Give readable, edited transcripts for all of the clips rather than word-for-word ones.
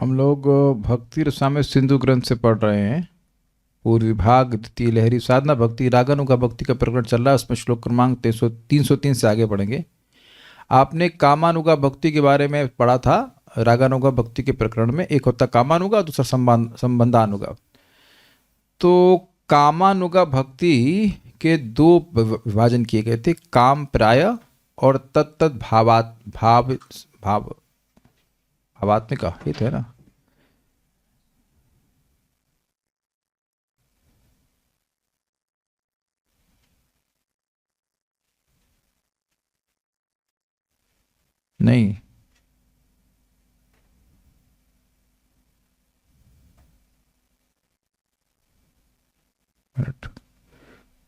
हम लोग भक्ति रसामृत सिंधु ग्रंथ से पढ़ रहे हैं। पूर्व विभाग द्वितीय लहरी साधना भक्ति रागानुगा भक्ति का प्रकरण चल रहा है। उसमें श्लोक क्रमांक 303 से आगे बढ़ेंगे। आपने कामानुगा भक्ति के बारे में पढ़ा था। रागानुगा भक्ति के प्रकरण में एक होता कामानुगा, दूसरा संबंधानुगा। तो कामानुगा भक्ति के दो विभाजन किए गए थे, काम प्राय और तत्त भावात्मिका। ये तो है ना। नहीं,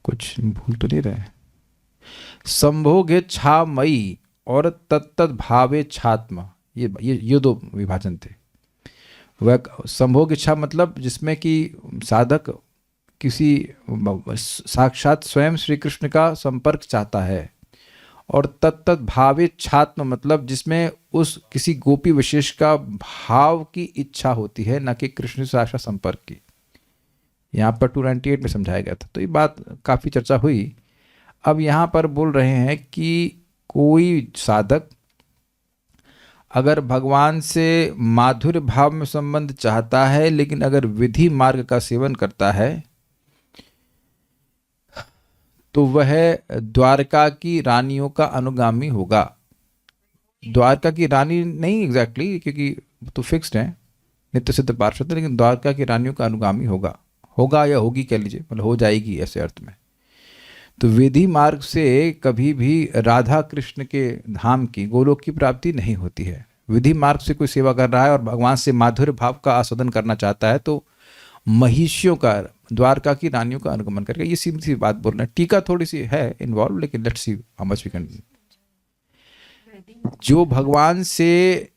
कुछ भूल तो नहीं रहे। संभोगे छा मई और तत्त भावे छात्म, ये दो विभाजन थे। वह संभोग इच्छा मतलब जिसमें कि साधक किसी साक्षात स्वयं श्री कृष्ण का संपर्क चाहता है, और तत्त भावे छात्म मतलब जिसमें उस किसी गोपी विशेष का भाव की इच्छा होती है, न कि कृष्ण से साक्षात संपर्क की। यहाँ पर 298 में समझाया गया था। तो ये बात काफ़ी चर्चा हुई। अब यहाँ पर बोल रहे हैं कि कोई साधक अगर भगवान से माधुर्य भाव में संबंध चाहता है, लेकिन अगर विधि मार्ग का सेवन करता है, तो वह द्वारका की रानियों का अनुगामी होगा। द्वारका की रानी नहीं एग्जैक्टली, क्योंकि तो फिक्स्ड है, नित्य सिद्ध पार्षद, लेकिन द्वारका की रानियों का अनुगामी होगा या होगी कह लीजिए, मतलब हो जाएगी ऐसे अर्थ में। तो विधि मार्ग से कभी भी राधा कृष्ण के धाम की, गोलोक की प्राप्ति नहीं होती है। विधि मार्ग से कोई सेवा कर रहा है और भगवान से माधुर्य भाव का आस्वादन करना चाहता है, तो महिषियों का, द्वारका की रानियों का अनुगमन करेगा। ये सीधी सी बात बोल रहे हैं। टीका थोड़ी सी है इन्वॉल्व, लेकिन let's see how much we can. जो भगवान से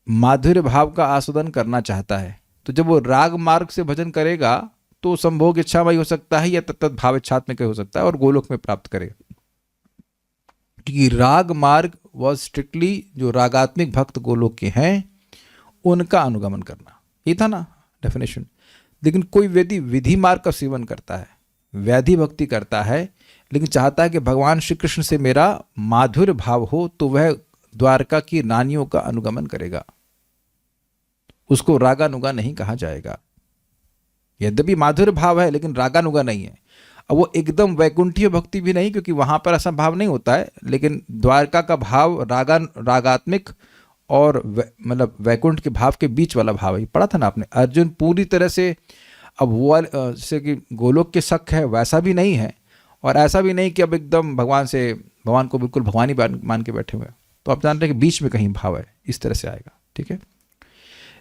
माधुर्य भाव का आस्वादन करना चाहता है, तो जब वो राग मार्ग से भजन करेगा तो संभोग इच्छामय हो सकता है या तत्त भाव इच्छात्मक हो सकता है और गोलोक में प्राप्त करेगा। क्योंकि राग मार्ग वॉज स्ट्रिक्टली जो रागात्मिक भक्त गोलोक के हैं उनका अनुगमन करना, ये था ना डेफिनेशन। लेकिन कोई व्यक्ति विधि मार्ग का सेवन करता है, वैधि भक्ति करता है, लेकिन चाहता है कि भगवान श्री कृष्ण से मेरा माधुर्य भाव हो, तो वह द्वारका की रानियों का अनुगमन करेगा। उसको रागानुगा नहीं कहा जाएगा। यद्यपि माधुर्य भाव है लेकिन रागानुगा नहीं है। अब वो एकदम वैकुंठीय भक्ति भी नहीं, क्योंकि वहां पर ऐसा भाव नहीं होता है, लेकिन द्वारका का भाव रागात्मिक और मतलब वैकुंठ के भाव के बीच वाला भाव है। पढ़ा था ना आपने। अर्जुन पूरी तरह से अब वो जैसे कि गोलोक के शक है वैसा भी नहीं है, और ऐसा भी नहीं कि अब एकदम भगवान को बिल्कुल भगवान ही मान के बैठे हुए। तो आप जानते हैं कि बीच में कहीं भाव है, इस तरह से आएगा। ठीक है।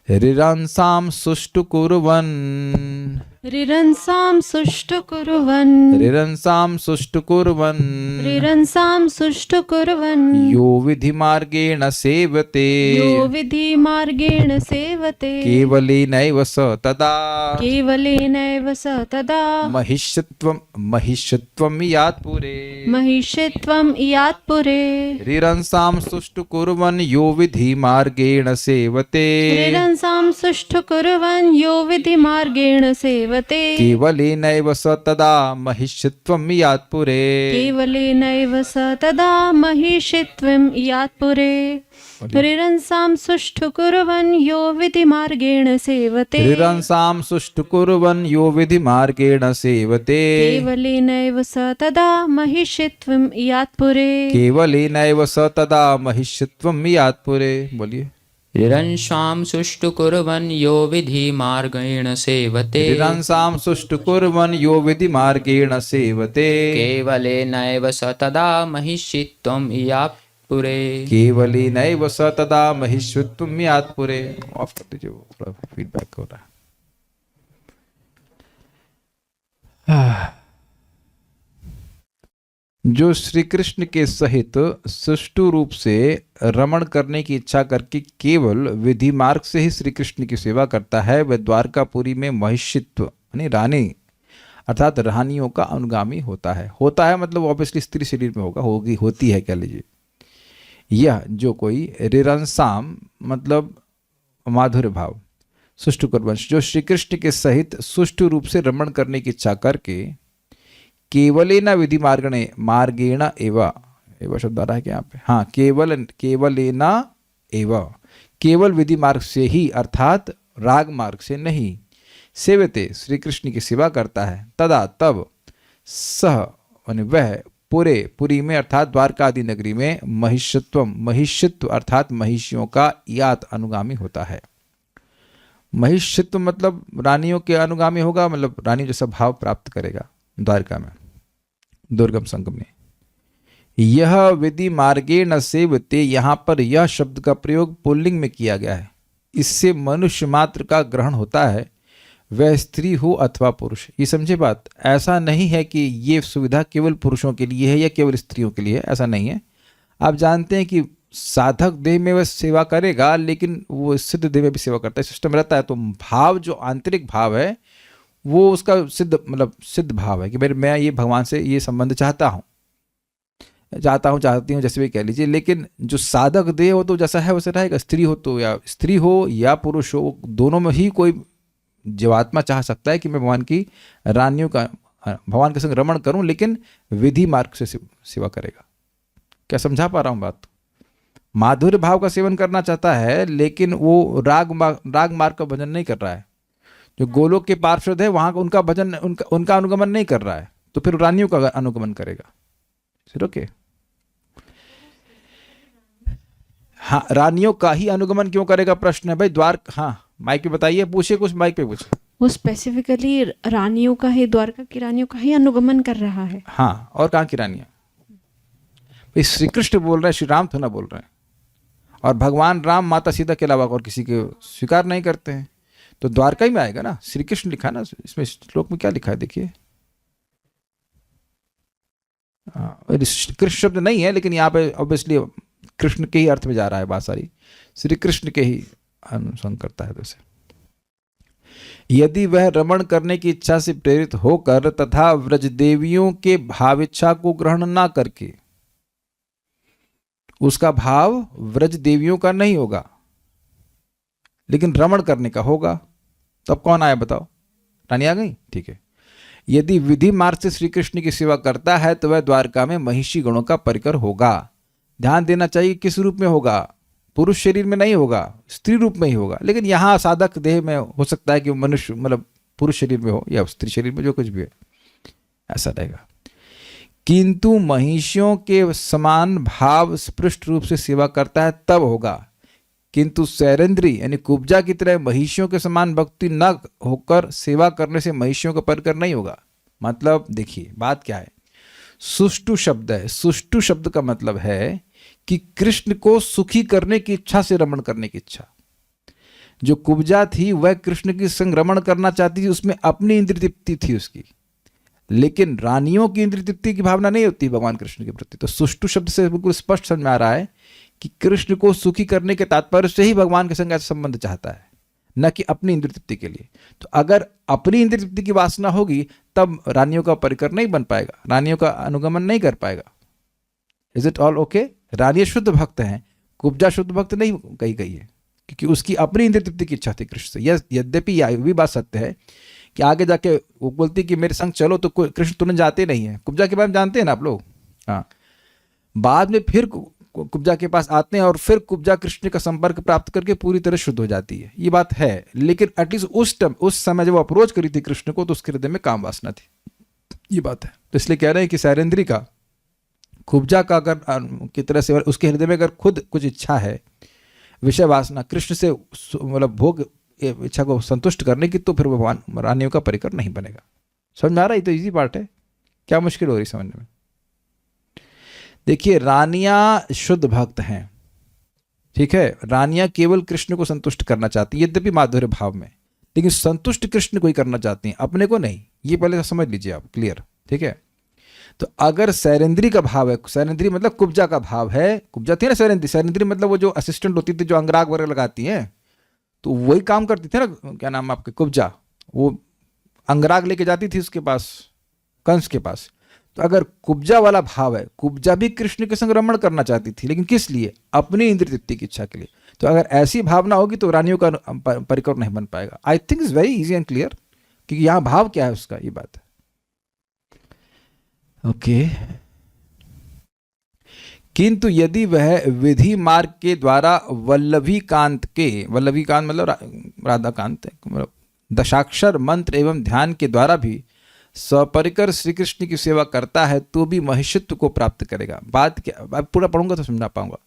रिरंसाम सुष्टु कुर्वन्, रिरंसाम सुष्टु कुर्वन्, रिरंसाम सुष्टु कुर्वन्, रिरंसाम सुष्टु कुर्वन्, यो विधि मार्गेण सेवते, यो विधि मार्गेण सेवते, केवलेनैव स तदा, केवलेनैव स तदा, महिष्यत्वं यात् पुरे, महिषित्वम् इयात् पुरे। रिरंसाम सुष्टु कुर्वन् यो विधि मार्गेण सेवते, रिरंसाम सुष्टु कुर्वन् यो विधि मार्गेण सेवते, केवलेनैव स तदा महिष्यत्वं यात् पुरे, केवलेनैव स तदा महिषित्वम् इयात् पुरे। रिरंसाम सुष्टु कुर्वन् यो विधि मार्गेण सेवते, रिरंसाम सुष्टु कुर्वन् यो विधि मार्गेण सेवते, केवलेनैव स तदा महिषित्वम् इयात् पुरे, केवलेनैव स तदा महिष्यत्वं यात् पुरे। बोलिए। रिरंसां सुष्टु कुर्वन् यो विधि मार्गेण सेवते, रिरंसाम सुष्टु कुर्वन् यो विधि मार्गेण सेवते, केवलेनैव स तदा महिषित्वम् इयात् पुरे, केवलेनैव स तदा महिष्यत्वं यात् पुरे। ऑफ कर दीजिए, वो थोड़ा फीडबैक हो रहा है। जो श्री कृष्ण के सहित सुष्टु रूप से रमण करने की इच्छा करके केवल विधि मार्ग से ही श्री कृष्ण की सेवा करता है, वह द्वारकापुरी में महिषित्व यानी रानी अर्थात रानियों का अनुगामी होता है। होता है मतलब ऑब्वियसली स्त्री शरीर में होती है कह लीजिए। यह जो कोई रिरंसाम मतलब माधुर्य भाव सुष्टु कुर्वंश, जो श्री कृष्ण के सहित सुष्टु रूप से रमण करने की इच्छा करके केवलेन विधि मार्गेण एवं शब्द आ रहा है क्या यहाँ पे, हाँ, केवलेन एवं, केवल विधि मार्ग से ही अर्थात राग मार्ग से नहीं, सेवते श्री कृष्ण की सेवा करता है, तदा तब, सह यानी वह, पुरी में अर्थात द्वारका आदि नगरी में, महिषित्व अर्थात महिषियों का यात अनुगामी होता है। महिषित्व मतलब रानियों के अनुगामी होगा, मतलब रानी जैसा भाव प्राप्त करेगा द्वारका में, दुर्गम संगम में। यह विधि मार्गे न सेवते, यहाँ पर यह शब्द का प्रयोग पुल्लिंग में किया गया है। इससे मनुष्य मात्र का ग्रहण होता है, वह स्त्री हो अथवा पुरुष। ये समझे बात, ऐसा नहीं है कि ये सुविधा केवल पुरुषों के लिए है या केवल स्त्रियों के लिए है, ऐसा नहीं है। आप जानते हैं कि साधक देह में वह सेवा करेगा, लेकिन वो सिद्ध देह में भी सेवा करता है, सिस्टम रहता है। तो भाव, जो आंतरिक भाव है, वो उसका सिद्ध भाव है कि मैं ये भगवान से ये संबंध चाहता हूँ, चाहती हूँ, जैसे भी कह लीजिए। लेकिन जो साधक देह हो तो जैसा है वैसे रहेगा, स्त्री हो या पुरुष हो, दोनों में ही कोई जीवात्मा चाह सकता है कि मैं भगवान की रानियों का, भगवान के संग रमण करूं, लेकिन विधि मार्ग से सेवा करेगा। क्या समझा पा रहा हूं बात? माधुर्य भाव का सेवन करना चाहता है, लेकिन वो राग मार्ग का भजन नहीं कर रहा है। जो गोलोक के पार्षद है वहां उनका भजन, उनका अनुगमन नहीं कर रहा है, तो फिर रानियों का अनुगमन करेगा। फिर ओके, हाँ, रानियों का ही अनुगमन क्यों करेगा, प्रश्न है भाई। हाँ, माइक पे बताइए, पूछिए कुछ, माइक पे पूछिए। वो स्पेसिफिकली रानियों का ही, द्वारका की रानियों का ही अनुगमन कर रहा है। हाँ, और कहाँ की रानियां? भाई श्री कृष्ण बोल रहे हैं, श्री राम तो ना बोल रहे हैं। और भगवान राम माता सीता के अलावा और किसी के स्वीकार नहीं करते हैं, तो द्वारका ही में आएगा ना। श्री कृष्ण लिखा ना, इसमें श्लोक में क्या लिखा है देखिए। कृष्ण शब्द नहीं है, लेकिन यहाँ पे ऑब्वियसली कृष्ण के ही अर्थ में जा रहा है बात सारी, श्री कृष्ण के ही अनुसंग करता है। वैसे यदि वह रमण करने की इच्छा से प्रेरित होकर तथा व्रजदेवियों के भाव इच्छा को ग्रहण ना करके, उसका भाव व्रज देवियों का नहीं होगा, लेकिन रमण करने का होगा, तब कौन आया बताओ? रानी आ गई, ठीक है। यदि विधि मार्ग से श्री कृष्ण की सेवा करता है तो वह द्वारका में महिषी गणों का परिकर होगा। ध्यान देना चाहिए, किस रूप में होगा? पुरुष शरीर में नहीं होगा, स्त्री रूप में ही होगा। लेकिन यहाँ साधक देह में हो सकता है कि मनुष्य पुरुष शरीर में हो या स्त्री शरीर में, जो कुछ भी है ऐसा रहेगा। किंतु महिषियों के समान भाव स्पष्ट रूप से सेवा करता है तब होगा। किंतु सैरेंद्री यानी कुब्जा की तरह महिषियों के समान भक्ति न होकर सेवा करने से महिषियों का परिकर नहीं होगा। मतलब देखिए बात क्या है, सुष्टु शब्द है। सुष्टु शब्द का मतलब है कि कृष्ण को सुखी करने की इच्छा से रमण करने की इच्छा। जो कुब्जा थी वह कृष्ण की संग रमण करना चाहती थी, उसमें अपनी इंद्रिय तृप्ति थी उसकी, लेकिन रानियों की इंद्रिय तृप्ति की भावना नहीं होती भगवान कृष्ण के प्रति। तो सुष्टु शब्द से बिल्कुल स्पष्ट समझ में आ रहा है कि कृष्ण को सुखी करने के तात्पर्य से ही भगवान के संग ऐसा संबंध चाहता है, न कि अपनी इंद्रिय तृप्ति के लिए। तो अगर अपनी इंद्रिय तृप्ति की वासना होगी तब रानियों का परिकर नहीं बन पाएगा, रानियों का अनुगमन नहीं कर पाएगा। Is it all okay? रानियां शुद्ध भक्त हैं, कुब्जा शुद्ध भक्त नहीं कही गई है, क्योंकि उसकी अपनी इंद्रिय तृप्ति की इच्छा थी कृष्ण से। यद्यपि यह भी बात सत्य है कि आगे जाके वो बोलती कि मेरे संग चलो, तो कृष्ण तुरंत जाते नहीं है। कुब्जा के बारे में जानते हैं ना आप लोग, हाँ। बाद में फिर कुब्जा के पास आते हैं और फिर कुब्जा कृष्ण का संपर्क प्राप्त करके पूरी तरह शुद्ध हो जाती है, ये बात है। लेकिन एटलीस्ट उस समय जब वो अप्रोच करी थी कृष्ण को, तो उसके हृदय में काम वासना थी, ये बात है। तो इसलिए कह रहे हैं कि सैरेंद्री का कुब्जा का अगर की तरह से उसके हृदय में अगर खुद कुछ इच्छा है, विषय वासना कृष्ण से भोग इच्छा को संतुष्ट करने की, तो फिर भगवान रानियों का परिकर नहीं बनेगा। समझ में आ रहा है? तो इजी पार्ट है, क्या मुश्किल हो रही समझने में? देखिए रानियां शुद्ध भक्त हैं, ठीक है। रानियां केवल कृष्ण को संतुष्ट करना चाहती हैं, यद्यपि माधुर्य भाव में, लेकिन संतुष्ट कृष्ण को ही करना चाहती हैं, अपने को नहीं। ये पहले समझ लीजिए आप, क्लियर, ठीक है। तो अगर सैरेंद्री का भाव है, सैरेंद्री मतलब कुब्जा का भाव है, कुब्जा थी ना सैरेंद्री, सैरेंद्री मतलब वो जो असिस्टेंट होती थी, जो अंगराग वगैरह लगाती हैं, तो वही काम करती थी ना, क्या नाम आपके, कुब्जा। वो अंगराग लेके जाती थी उसके पास, कंस के पास। तो अगर कुब्जा वाला भाव है, कुब्जा भी कृष्ण के संग रमण करना चाहती थी, लेकिन किस लिए? अपनी इंद्रिय तृप्ति की इच्छा के लिए। तो अगर ऐसी भावना होगी तो रानियों का परिकर नहीं बन पाएगा। I think is very easy and clear, क्योंकि यहां भाव क्या है उसका, ये बात है। ओके। किंतु यदि वह विधि मार्ग के द्वारा वल्लभीकांत के, वल्लभीकांत मतलब राधाकांत, मतलब दशाक्षर मंत्र एवं ध्यान के द्वारा भी सपरिकर श्री कृष्ण की सेवा करता है तो भी महिषित्व को प्राप्त करेगा। बात क्या, अब पूरा पढ़ूंगा तो समझा पाऊंगा।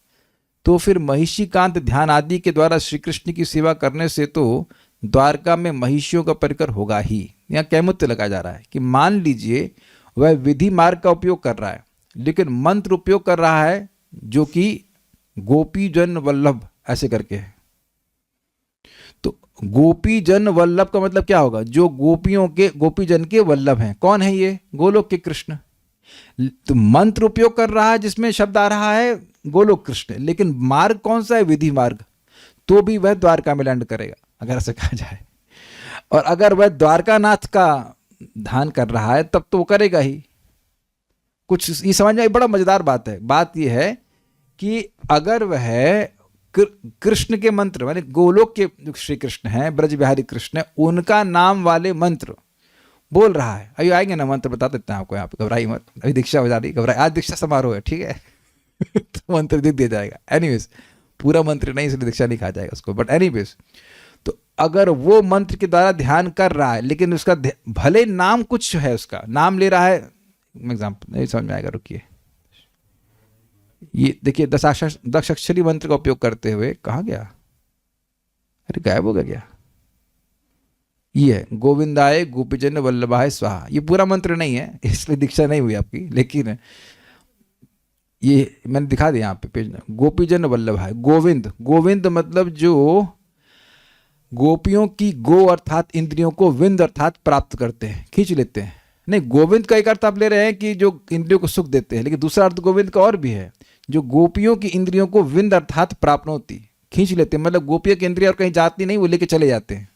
तो फिर महिषीकांत ध्यान आदि के द्वारा श्री कृष्ण की सेवा करने से तो द्वारका में महिषियों का परिकर होगा ही। यहाँ कैमुत्य लगाया जा रहा है कि मान लीजिए वह विधि मार्ग का उपयोग कर रहा है, लेकिन मंत्र उपयोग कर रहा है जो कि गोपी जन वल्लभ ऐसे करके है। तो गोपी जन वल्लभ का मतलब क्या होगा? जो गोपियों के, गोपी जन के वल्लभ हैं। कौन है ये? गोलोक के कृष्ण। तो मंत्र उपयोग कर रहा है जिसमें शब्द आ रहा है गोलोक कृष्ण, लेकिन मार्ग कौन सा है? विधि मार्ग। तो भी वह द्वारका में लैंड करेगा, अगर ऐसे कहा जाए। और अगर वह द्वारकानाथ का ध्यान कर रहा है तब तो वो करेगा ही। कुछ ये समझ में, बड़ा मजेदार बात है। बात यह है कि अगर वह कृष्ण के मंत्र, माने गोलोक के जो श्री कृष्ण हैं, ब्रज बिहारी कृष्ण, उनका नाम वाले मंत्र बोल रहा है। अभी आएंगे ना मंत्र, बता देते हैं आपको, यहाँ पे घबराई मत। अभी दीक्षा हो जा रही, घबराई, आज दीक्षा समारोह है, ठीक है। तो मंत्र दिख दिया जाएगा। एनीवेज, पूरा मंत्र नहीं, इसलिए दीक्षा नहीं कहा जाएगा उसको, बट एनीवेज, तो अगर वो मंत्र के द्वारा ध्यान कर रहा है, लेकिन उसका भले नाम कुछ है, उसका नाम ले रहा है, एग्जाम्पल नहीं समझ में आएगा, रुकिए। ये देखिए, 10 अक्षरी मंत्र का उपयोग करते हुए कहाँ गया? अरे गायब हो गया। ये है गोविंदाय गोपीजन वल्लभाय स्वाहा। ये पूरा मंत्र नहीं है, इसलिए दीक्षा नहीं हुई आपकी, लेकिन ये मैंने दिखा दिया यहाँ पे पेज में। गोपीजन वल्लभाय, गोविंद, गोविंद मतलब जो गोपियों की गो अर्थात इंद्रियों को विंद अर्थात प्राप्त करते हैं, खींच लेते हैं। नहीं, गोविंद का एक अर्थ आप ले रहे हैं कि जो इंद्रियों को सुख देते हैं, लेकिन दूसरा अर्थ गोविंद का और भी है, जो गोपियों की इंद्रियों को विंद अर्थात प्राप्त होती, खींच लेते हैं। मतलब गोपियों की इंद्रिया और कहीं जाती नहीं, वो लेके चले जाते हैं।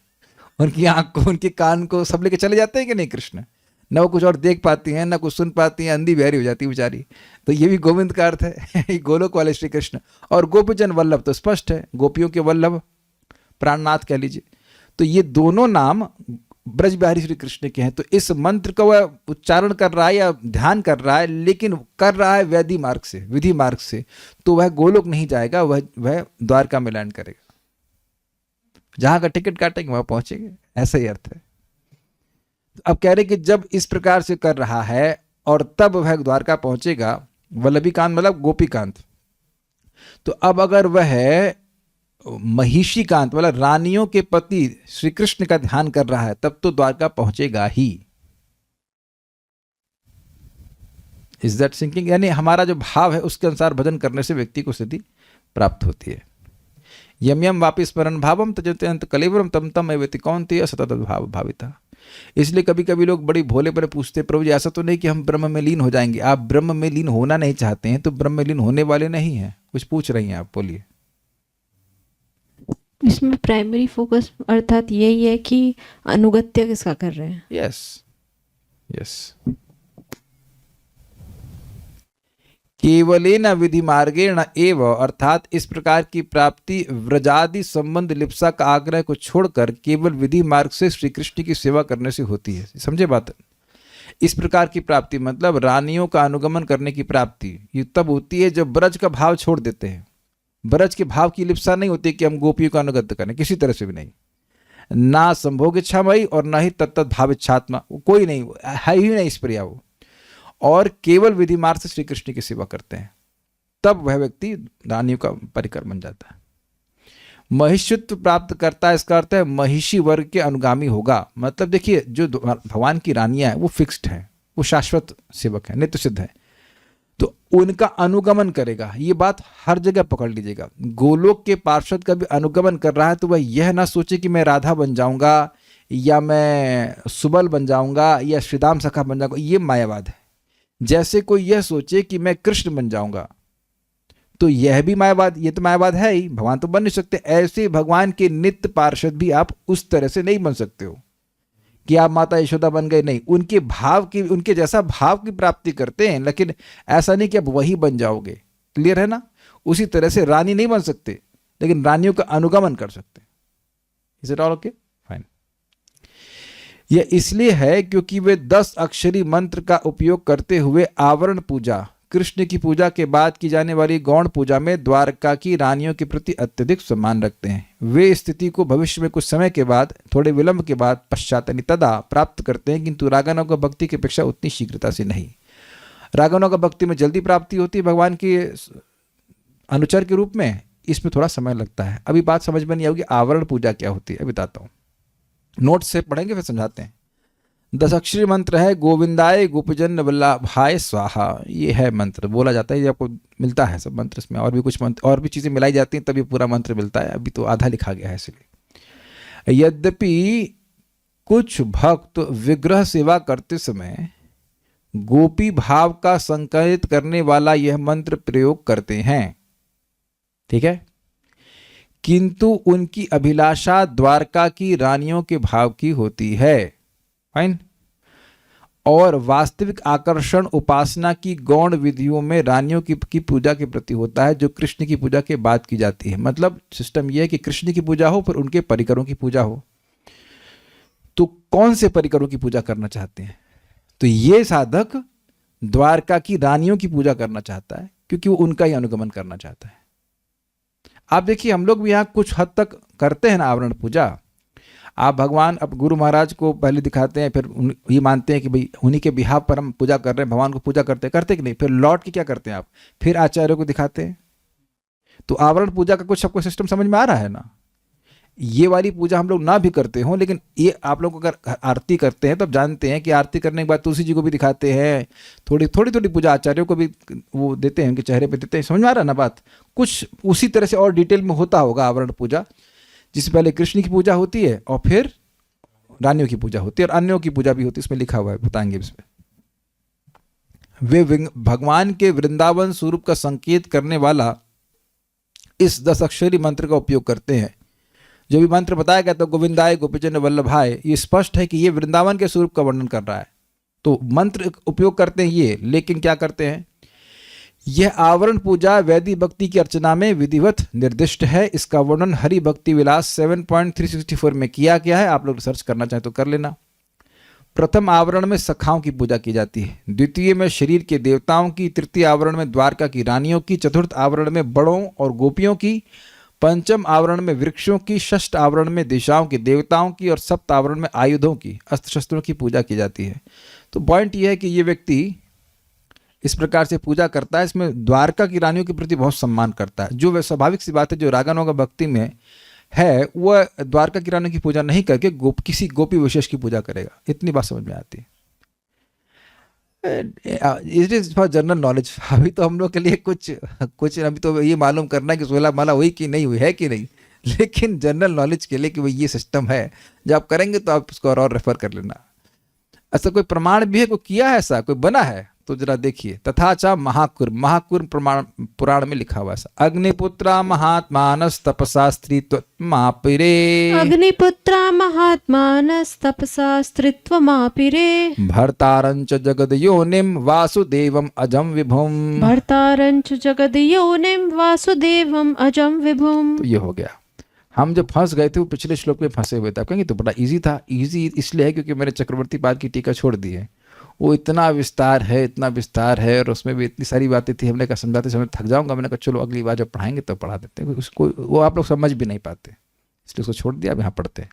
उनकी आंख को, उनके कान को सब लेके चले जाते हैं कि नहीं कृष्ण? ना वो कुछ और देख पाती हैं, ना कुछ सुन पाती हैं, अंधी बहरी हो जाती है बेचारी। तो ये भी गोविंद का अर्थ है। गोलोक वाले श्री कृष्ण। और गोपीजन वल्लभ तो स्पष्ट है, गोपियों के वल्लभ, प्राणनाथ कह लीजिए। तो ये दोनों नाम ब्रज बिहारी श्री कृष्ण के हैं। तो इस मंत्र का वह उच्चारण कर रहा है या ध्यान कर रहा है, लेकिन कर रहा है वैधि मार्ग से, विधि मार्ग से, तो वह गोलोक नहीं जाएगा, वह द्वारका में लैंड करेगा। जहां का टिकट काटेंगे वहां पहुंचेंगे, ऐसा ही अर्थ है। अब कह रहे कि जब इस प्रकार से कर रहा है और तब वह द्वारका पहुंचेगा, वल्लभीकांत मतलब गोपीकांत। तो अब अगर वह महिषीकांत मतलब रानियों के पति श्री कृष्ण का ध्यान कर रहा है, तब तो द्वारका पहुंचेगा ही। Is that sinking? यानी हमारा जो भाव है उसके अनुसार भजन करने से व्यक्ति को सिद्धि प्राप्त होती है। यम यम वापि स्मरण भावम तजते अंत कलेवरम तम तम एवेति कौन्तेय सतत भाव भाविता। इसलिए कभी कभी लोग बड़ी भोले पर पूछते, प्रभु जी ऐसा तो नहीं कि हम ब्रह्म में लीन हो जाएंगे? आप ब्रह्म में लीन होना नहीं चाहते हैं तो ब्रह्म में लीन होने वाले नहीं हैं। कुछ पूछ रही हैं आप, बोलिए। इसमें प्राइमरी फोकस अर्थात यही है कि अनुगत्य किसका कर रहे हैं। Yes yes. केवलेन विधि मार्गेण एव अर्थात इस प्रकार की प्राप्ति व्रजादि संबंध लिप्सा का आग्रह को छोड़कर केवल विधि मार्ग से श्री कृष्ण की सेवा करने से होती है। समझे बात? इस प्रकार की प्राप्ति मतलब रानियों का अनुगमन करने की प्राप्ति ये तब होती है जब ब्रज का भाव छोड़ देते हैं। ब्रज के भाव की लिप्सा नहीं होती कि हम गोपियों का अनुगत्य करें, किसी तरह से भी नहीं। ना संभोग इच्छामयी और ना ही तत्त भाव इच्छात्मा, कोई नहीं है ही नहीं इस प्रिया वो। और केवल विधि मार्ग से श्री कृष्ण की सेवा करते हैं, तब वह व्यक्ति रानियों का परिकर बन जाता है। महिषित्व प्राप्त करता है, इसका अर्थ है महिषी वर्ग के अनुगामी होगा। मतलब देखिए, जो भगवान की रानियां हैं वो फिक्स्ड हैं, वो शाश्वत सेवक है, नित्य सिद्ध है, तो उनका अनुगमन करेगा। ये बात हर जगह पकड़ लीजिएगा। गोलोक के पार्षद का भी अनुगमन कर रहा है तो वह यह ना सोचे कि मैं राधा बन जाऊंगा या मैं सुबल बन जाऊंगा या श्रीदाम सखा बन जाऊंगा, ये मायावाद है। जैसे कोई यह सोचे कि मैं कृष्ण बन जाऊंगा तो यह भी मायावाद, ये तो मायावाद है ही, भगवान तो बन नहीं सकते। ऐसे भगवान के नित्य पार्षद भी आप उस तरह से नहीं बन सकते हो कि आप माता यशोदा बन गए, नहीं, उनके भाव की, उनके जैसा भाव की प्राप्ति करते हैं, लेकिन ऐसा नहीं कि आप वही बन जाओगे। क्लियर है ना? उसी तरह से रानी नहीं बन सकते, लेकिन रानियों का अनुगमन कर सकते हैं। Is it all okay? Fine. यह इसलिए है क्योंकि वे 10 अक्षरी मंत्र का उपयोग करते हुए आवरण पूजा, कृष्ण की पूजा के बाद की जाने वाली गौण पूजा में द्वारका की रानियों के प्रति अत्यधिक सम्मान रखते हैं। वे इस स्थिति को भविष्य में कुछ समय के बाद, थोड़े विलंब के बाद, पश्चात तदा प्राप्त करते हैं, किंतु रागानों का भक्ति की अपेक्षा उतनी शीघ्रता से नहीं। रागानों का भक्ति में जल्दी प्राप्ति होती है भगवान के अनुचर के रूप में, इसमें थोड़ा समय लगता है। अभी बात समझ में नहीं आएगी आवरण पूजा क्या होती है, अभी बताता हूँ। नोट से पढ़ेंगे फिर समझाते हैं। 10 अक्षरी मंत्र है गोविंदाय गोपीजन वल्लभाय स्वाहा। ये है मंत्र, बोला जाता है, ये आपको मिलता है सब मंत्र इसमें, और भी कुछ मंत्र और भी चीज़ें मिलाई जाती हैं तभी पूरा मंत्र मिलता है। अभी तो आधा लिखा गया है इसलिए। यद्यपि कुछ भक्त विग्रह सेवा करते समय गोपी भाव का संकेत करने वाला यह मंत्र प्रयोग करते हैं, ठीक है, किंतु उनकी अभिलाषा द्वारका की रानियों के भाव की होती है। फाइन। और वास्तविक आकर्षण उपासना की गौण विधियों में रानियों की पूजा के प्रति होता है, जो कृष्ण की पूजा के बाद की जाती है। मतलब सिस्टम यह है कि कृष्ण की पूजा हो फिर उनके परिकरों की पूजा हो। तो कौन से परिकरों की पूजा करना चाहते हैं? तो ये साधक द्वारका की रानियों की पूजा करना चाहता है, क्योंकि वो उनका ही अनुगमन करना चाहता है। आप देखिए, हम लोग भी यहाँ कुछ हद तक करते हैं ना आवरण पूजा। आप भगवान अब गुरु महाराज को पहले दिखाते हैं, फिर ये मानते हैं कि भाई उन्हीं के बिहाफ पर हम पूजा कर रहे हैं, भगवान को पूजा करते कि नहीं, फिर लौट के क्या करते हैं आप, फिर आचार्यों को दिखाते हैं। तो आवरण पूजा का कुछ सबको सिस्टम समझ में आ रहा है ना? ये वाली पूजा हम लोग ना भी करते हों, लेकिन ये आप लोग अगर आरती करते हैं तो आप जानते हैं कि आरती करने के बाद तुलसी जी को भी दिखाते हैं, थोड़ी पूजा आचार्यों को भी वो देते हैं, उनके चेहरे पे देते हैं। समझ में आ रहा है ना बात? कुछ उसी तरह से और डिटेल में होता होगा आवरण पूजा, जिससे पहले कृष्ण की पूजा होती है और फिर रानियों की पूजा होती है, और अन्यों की पूजा भी होती है, इसमें लिखा हुआ है, बताएंगे इसमें। वे भगवान के वृंदावन स्वरूप का संकेत करने वाला इस 10 अक्षरी मंत्र का उपयोग करते हैं। जो भी मंत्र बताया गया तो गोविंदाय गोपीचंद वल्लभाय, ये स्पष्ट है कि ये वृंदावन के स्वरूप का वर्णन कर रहा है। तो मंत्र उपयोग करते हैं ये, लेकिन क्या करते हैं? यह आवरण पूजा वैदिक भक्ति की अर्चना में विधिवत निर्दिष्ट है। इसका वर्णन हरि भक्ति विलास 7.364 में किया गया है। आप लोग रिसर्च करना चाहें तो कर लेना। प्रथम आवरण में सखाओं की पूजा की जाती है, द्वितीय में शरीर के देवताओं की, तृतीय आवरण में द्वारका की रानियों की, चतुर्थ आवरण में बड़ों और गोपियों की, पंचम आवरण में वृक्षों की, षष्ठ आवरण में दिशाओं के देवताओं की, और सप्त आवरण में आयुधों की, अस्त्र शस्त्रों की पूजा की जाती है। तो पॉइंट यह है कि ये व्यक्ति इस प्रकार से पूजा करता है, इसमें द्वारका की रानियों के प्रति बहुत सम्मान करता है। जो स्वाभाविक सी बात है, जो रागानों का भक्ति में है वह द्वारका की रानियों की पूजा नहीं करके किसी गोपी विशेष की पूजा करेगा। इतनी बात समझ में आती है। It is for general knowledge. अभी तो हम लोग के लिए कुछ अभी तो ये मालूम करना है कि 16 माला हुई कि नहीं हुई है कि नहीं, लेकिन जनरल नॉलेज के लिए कि भाई ये सिस्टम है। जब आप करेंगे तो आप उसको और रेफर कर लेना। ऐसा कोई प्रमाण भी है, कोई किया है, ऐसा कोई बना है तो जरा देखिए। तथाचा महाकुर पुराण में लिखा हुआ है, अग्निपुत्रा महात्मानस तपसा स्त्रीत्वमापिरे, अग्निपुत्रा महात्मानस तपसा स्त्रीत्वमापिरे, भर्तारंच जगदयोनिम वासुदेवम अजम विभुम, भर्तारंच जगदयोनिम वासुदेवम अजम विभुम। तो ये हो गया। हम जब फंस गए थे वो पिछले श्लोक में फंसे हुए थे। आप कहेंगे तो बड़ा इजी था। इजी इसलिए है क्योंकि मैंने चक्रवर्ती पाद की टीका छोड़ दी है। वो इतना विस्तार है और उसमें भी इतनी सारी बातें थी। हमने कहा समझाते समय थक जाऊंगा, मैंने कहा चलो अगली बार जब पढ़ाएंगे तब पढ़ा देते हैं। उसको वो आप लोग समझ भी नहीं पाते, इसलिए उसको छोड़ दिया। अब यहाँ पढ़ते हैं।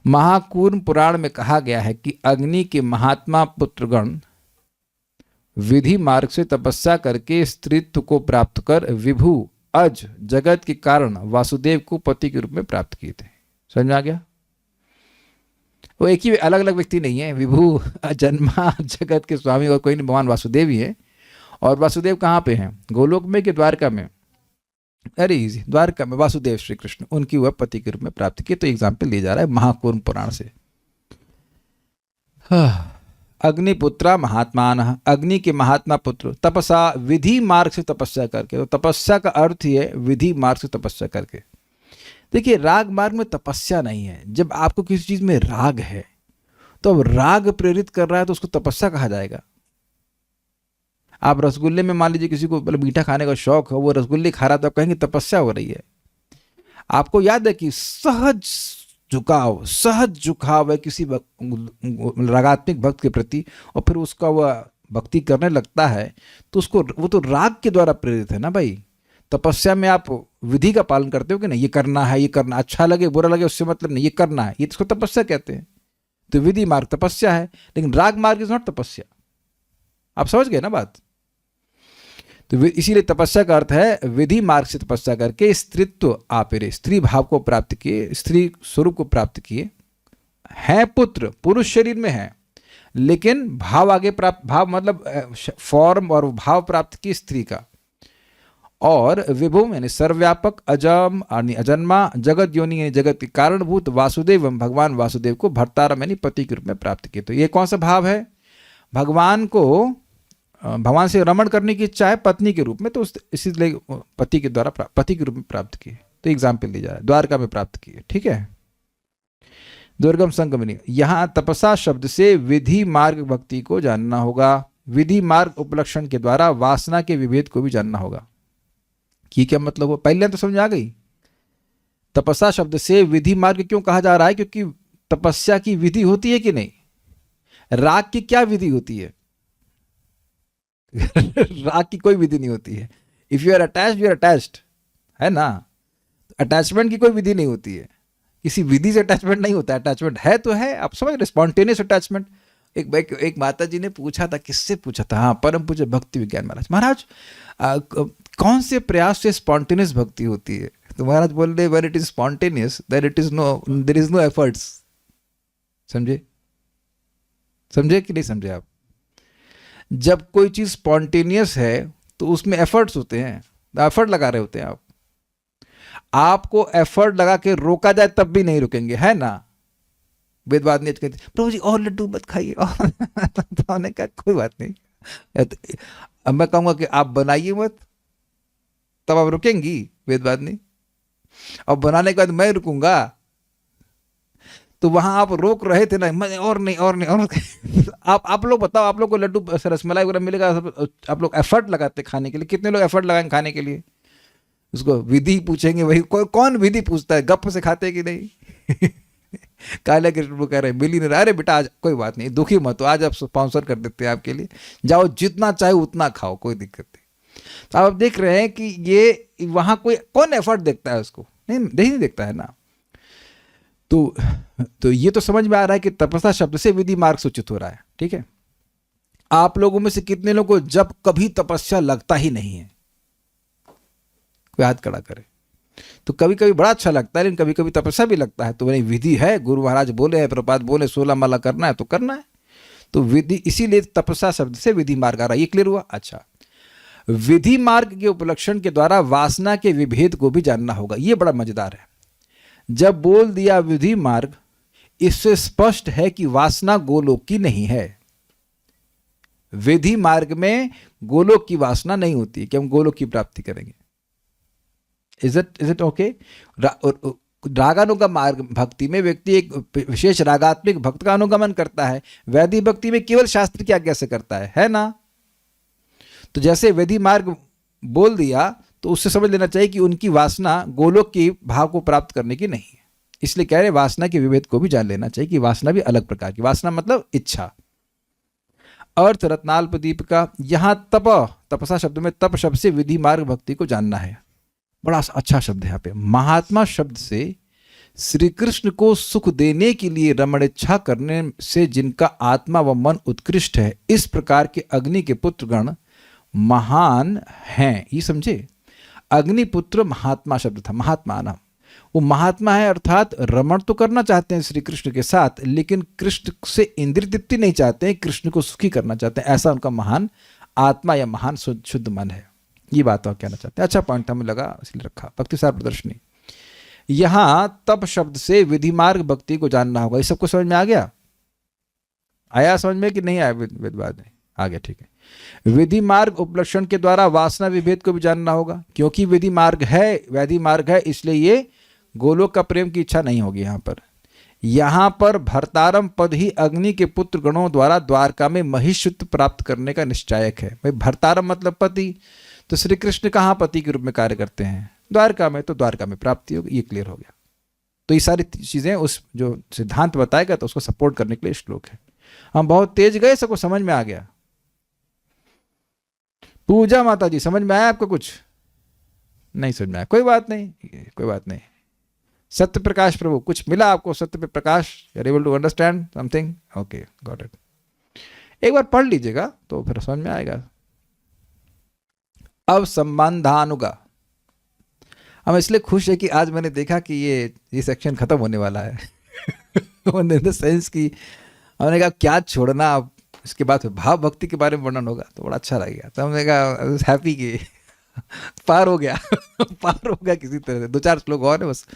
महाकूर्म पुराण में कहा गया है कि अग्नि के महात्मा पुत्रगण विधि मार्ग से तपस्या करके स्त्रीत्व को प्राप्त कर विभु अज जगत के कारण वासुदेव को पति के रूप में प्राप्त किए थे। समझ में आ गया? वो एक ही अलग अलग व्यक्ति नहीं है। विभु जन्मा जगत के स्वामी और कोई नहीं, भगवान वासुदेव ही है। और वासुदेव कहाँ पे हैं? गोलोक में कि द्वारका में? अरे इजी, द्वारका में वासुदेव श्री कृष्ण, उनकी वह पति के रूप में प्राप्त किए। तो एग्जाम्पल दिया जा रहा है महाकूर्म पुराण से। अग्निपुत्रा महात्मान, अग्नि के महात्मा पुत्र, तपसा विधि मार्ग से तपस्या करके। तो तपस्या का अर्थ ही है विधि मार्ग से तपस्या करके। देखिए, राग मार्ग में तपस्या नहीं है। जब आपको किसी चीज में राग है तो अब राग प्रेरित कर रहा है तो उसको तपस्या कहा जाएगा। आप रसगुल्ले में मान लीजिए किसी को मतलब मीठा खाने का शौक है, वो रसगुल्ले खा रहा है तो आप कहेंगे तपस्या हो रही है। आपको याद है कि सहज झुकाव है किसी रागात्मिक भक्त के प्रति, और फिर उसका वह भक्ति करने लगता है तो उसको, वो तो राग के द्वारा प्रेरित है ना भाई। तपस्या में आप विधि का पालन करते हो कि नहीं, ये करना है, ये करना, अच्छा लगे बुरा लगे उससे मतलब नहीं, ये करना है, ये इसको तपस्या कहते हैं। तो विधि मार्ग तपस्या है, लेकिन राग मार्ग इज नॉट तपस्या। आप समझ गए ना बात। तो इसीलिए तपस्या का अर्थ है विधि मार्ग से तपस्या करके स्त्रीत्व आपेरे, स्त्री भाव को प्राप्त किए, स्त्री स्वरूप को प्राप्त किए। है पुत्र, पुरुष शरीर में है, लेकिन भाव आगे प्राप्त, भाव मतलब फॉर्म और भाव प्राप्त की स्त्री का। और विभुम यानी सर्वव्यापक, अजम यानी अजन्मा, जगत योनि यानी जगत के कारणभूत, वासुदेव भगवान वासुदेव को भर्तारम यानी पति के रूप में प्राप्त किए। तो ये कौन सा भाव है? भगवान को, भगवान से रमण करने की इच्छा है पत्नी के रूप में, तो इसीलिए पति के द्वारा पति के रूप में प्राप्त किए। तो एग्जाम्पल दी जा रहा है, द्वारका में प्राप्त किए। ठीक है, दुर्गम संगमनी। यहाँ तपसा शब्द से विधि मार्ग भक्ति को जानना होगा। विधि मार्ग उपलक्षण के द्वारा वासना के विभेद को भी जानना होगा। कि क्या मतलब हो? पहले तो समझ आ गई। तपस्या शब्द से विधि मार्ग क्यों कहा जा रहा है? क्योंकि तपस्या की विधि होती है कि नहीं? राग की क्या विधि होती है? राग की कोई विधि नहीं होती है। If you are attached you are attached, है ना। अटैचमेंट की कोई विधि नहीं होती है, किसी विधि से अटैचमेंट नहीं होता। अटैचमेंट है तो है, आप समझ रहे, स्पॉन्टेनियस अटैचमेंट। एक माता जी ने पूछा था, किससे पूछा था? हाँ, परम पूज्य भक्ति विज्ञान महाराज। महाराज कौन से प्रयास से स्पॉन्टेनियस भक्ति होती है? तो महाराज बोल रहे, when it is spontaneous there is no efforts. समझे कि नहीं समझे आप? जब कोई चीज स्पॉन्टेनियस है तो उसमें एफर्ट्स होते हैं, एफर्ट लगा रहे होते हैं आप। आपको एफर्ट लगा के रोका जाए तब भी नहीं रुकेंगे, है ना। वेदवाद ने कहते, प्रभु जी और लड्डू मत खाइए, और तो ने कहा कोई बात नहीं, अब मैं कहूंगा कि आप बनाइए मत, तब आप रुकेंगी? वेदवाद नहीं। और बनाने के बाद मैं रुकूंगा, तो वहां आप रोक रहे थे ना, मैं और नहीं आप लोग बताओ, आप लोग को लड्डू रसमलाई वगैरह मिलेगा, आप लोग एफर्ट लगाते खाने के लिए? कितने लोग एफर्ट लगाएंगे खाने के लिए? उसको विधि पूछेंगे, वही कौन विधि पूछता है? गप से खाते कि नहीं? काले कृष्ण कह रहे मिली नहीं, अरे बेटा आज कोई बात नहीं, दुखी मत हो, आज आप स्पॉन्सर कर देते हैं आपके लिए, जाओ जितना चाहे उतना खाओ, कोई दिक्कत नहीं। तो आप देख रहे हैं कि ये वहां कौन एफर्ट देखता है? उसको नहीं देखता है ना। तो ये तो समझ में आ रहा है कि तपस्या शब्द से विधि मार्ग सूचित हो रहा है। ठीक है, आप लोगों में से कितने लोगों को जब कभी तपस्या लगता ही नहीं है? कोई हाथ खड़ा करे। तो कभी कभी बड़ा अच्छा लगता है, लेकिन कभी कभी तपस्या भी लगता है। तो वही विधि है, गुरु महाराज बोले हैं, प्रपात बोले 16 माला करना है तो करना है। तो विधि, इसीलिए तपस्या शब्द से विधि मार्ग आ रहा है। ये क्लियर हुआ? अच्छा, विधि मार्ग के उपलक्षण के द्वारा वासना के विभेद को भी जानना होगा। ये बड़ा मजेदार है। जब बोल दिया विधि मार्ग, इससे स्पष्ट है कि वासना गोलोक की नहीं है। विधि मार्ग में गोलोक की वासना नहीं होती है कि हम गोलोक की प्राप्ति करेंगे। Is it okay? रागानुगम मार्ग भक्ति में व्यक्ति एक विशेष रागात्मिक भक्त का अनुगमन करता है। वैदिक भक्ति में केवल शास्त्र की आज्ञा से करता है ना। तो जैसे विधि मार्ग बोल दिया तो उससे समझ लेना चाहिए कि उनकी वासना गोलोक की भाव को प्राप्त करने की नहीं है। इसलिए कह रहे वासना के विभेद को भी जान लेना चाहिए कि वासना भी अलग प्रकार की, वासना मतलब इच्छा। अर्थ रत्नाल्पदीप का, यहां तपसा शब्द में तप शब्द से विधि मार्ग भक्ति को जानना है। बड़ा अच्छा शब्द है यहाँ पे। महात्मा शब्द से श्री कृष्ण को सुख देने के लिए रमणेच्छा करने से जिनका आत्मा व मन उत्कृष्ट है, इस प्रकार के अग्नि के पुत्रगण महान हैं। ये समझे, अग्निपुत्र महात्मा शब्द था, महात्मा नाम। वो महात्मा है अर्थात रमण तो करना चाहते हैं श्री कृष्ण के साथ, लेकिन कृष्ण से इंद्रिय तृप्ति नहीं चाहते हैं, कृष्ण को सुखी करना चाहते हैं। ऐसा उनका महान आत्मा या महान शुद्ध मन है। ये बात आप कहना चाहते हैं। अच्छा पॉइंट हमें लगा, इसलिए रखा। भक्तिसार प्रदर्शनी, यहां तप शब्द से विधि मार्ग भक्ति को जानना होगा। ये सबको समझ में आ गया? आया समझ में कि नहीं आया? वेदवाद में आ गया, ठीक है। विधि मार्ग उपलक्षण के द्वारा वासना विभेद को भी जानना होगा, क्योंकि विधि मार्ग है, वैधि मार्ग है, इसलिए ये गोलोक का प्रेम की इच्छा नहीं होगी यहाँ पर। यहां पर भरतारम पद ही अग्नि के पुत्र गणों द्वारा द्वारका में महिषत्व प्राप्त करने का निश्चायक है। भाई भरतारम मतलब पति, तो श्री कृष्ण कहाँ पति के रूप में कार्य करते हैं? द्वारका में, तो द्वारका में प्राप्ति होगी। ये क्लियर हो गया। तो ये सारी चीजें उस जो सिद्धांत बताएगा तो उसको सपोर्ट करने के लिए श्लोक है। हम बहुत तेज गए, सबको समझ में आ गया? पूजा माता जी समझ में आया आपको? कुछ नहीं समझ में आया? कोई बात नहीं, कोई बात नहीं। सत्य प्रकाश प्रभु, कुछ मिला आपको सत्य पे प्रकाश? You are able to understand something? Okay, got it. एक बार पढ़ लीजिएगा तो फिर समझ में आएगा। अब संबंधानुगा। हम इसलिए खुश है कि आज मैंने देखा कि ये सेक्शन खत्म होने वाला है। इन द सेंस कि हमने कहा क्या छोड़ना, अब इसके बाद भाव भक्ति के बारे में वर्णन होगा तो बड़ा अच्छा लगेगा। तो हमने कहा हैप्पी कि पार हो गया। पार हो गया किसी तरह से। 2-4 श्लोक और है बस,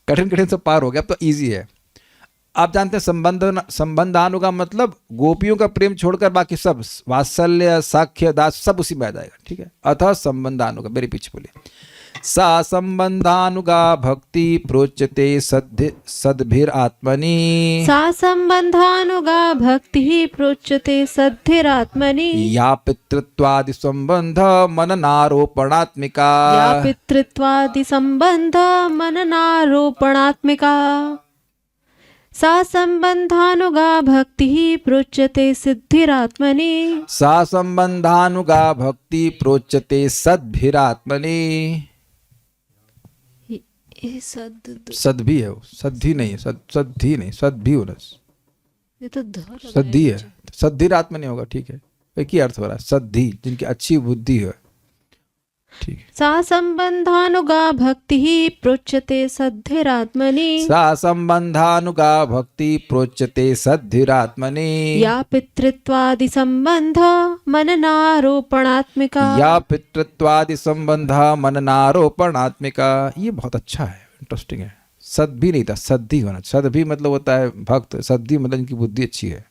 कठिन कठिन सब पार हो गया। अब तो ईजी है। आप जानते हैं संबंधानुगा मतलब गोपियों का प्रेम छोड़कर बाकी सब, वात्सल्य, साख्य, दास, सब उसी में आ जाएगा। ठीक है। अतः संबंधानुगा, मेरे पीछे बोलिए। सा संबंधानुगा भक्ति प्रोच्यते सद्भिरात्मनि। सा संबंधानुगा भक्ति प्रोच्यते सद्भिरात्मनि। या पितृत्वादि संबंध मननारोपणात्मिका। या पितृत्वादि संबंध मननारोपणात्मिका। सा संबंधानुगा भक्ति प्रोच्यते सिद्धिरात्मनि। सा संबंधानुगा भक्ति प्रोच्यते सद्भिरात्मनि। सद भी है वो, सद्धि नहीं है, सद्धि नहीं, सद भी होना, ये तो ध सद्धि है। सद्धिरात्मनि होगा। ठीक है, एक ही अर्थ हो रहा है, सद्धि, जिनकी अच्छी बुद्धि है। ठीक है। सा संबंधानुगा भक्ति प्रोच्यते सद्धिरात्मनि। सा संबंधानुगा भक्ति प्रोच्यते सद्धिरात्मनि। या पितृत्वादि संबंध मननारोपणात्मिका। या पितृत्वादि संबंध मननारोपणात्मिका। ये बहुत अच्छा है, इंटरेस्टिंग है। सद भी नहीं था, सद्धि होना। सद भी मतलब होता है भक्त, सद्धि मतलब इनकी बुद्धि अच्छी है।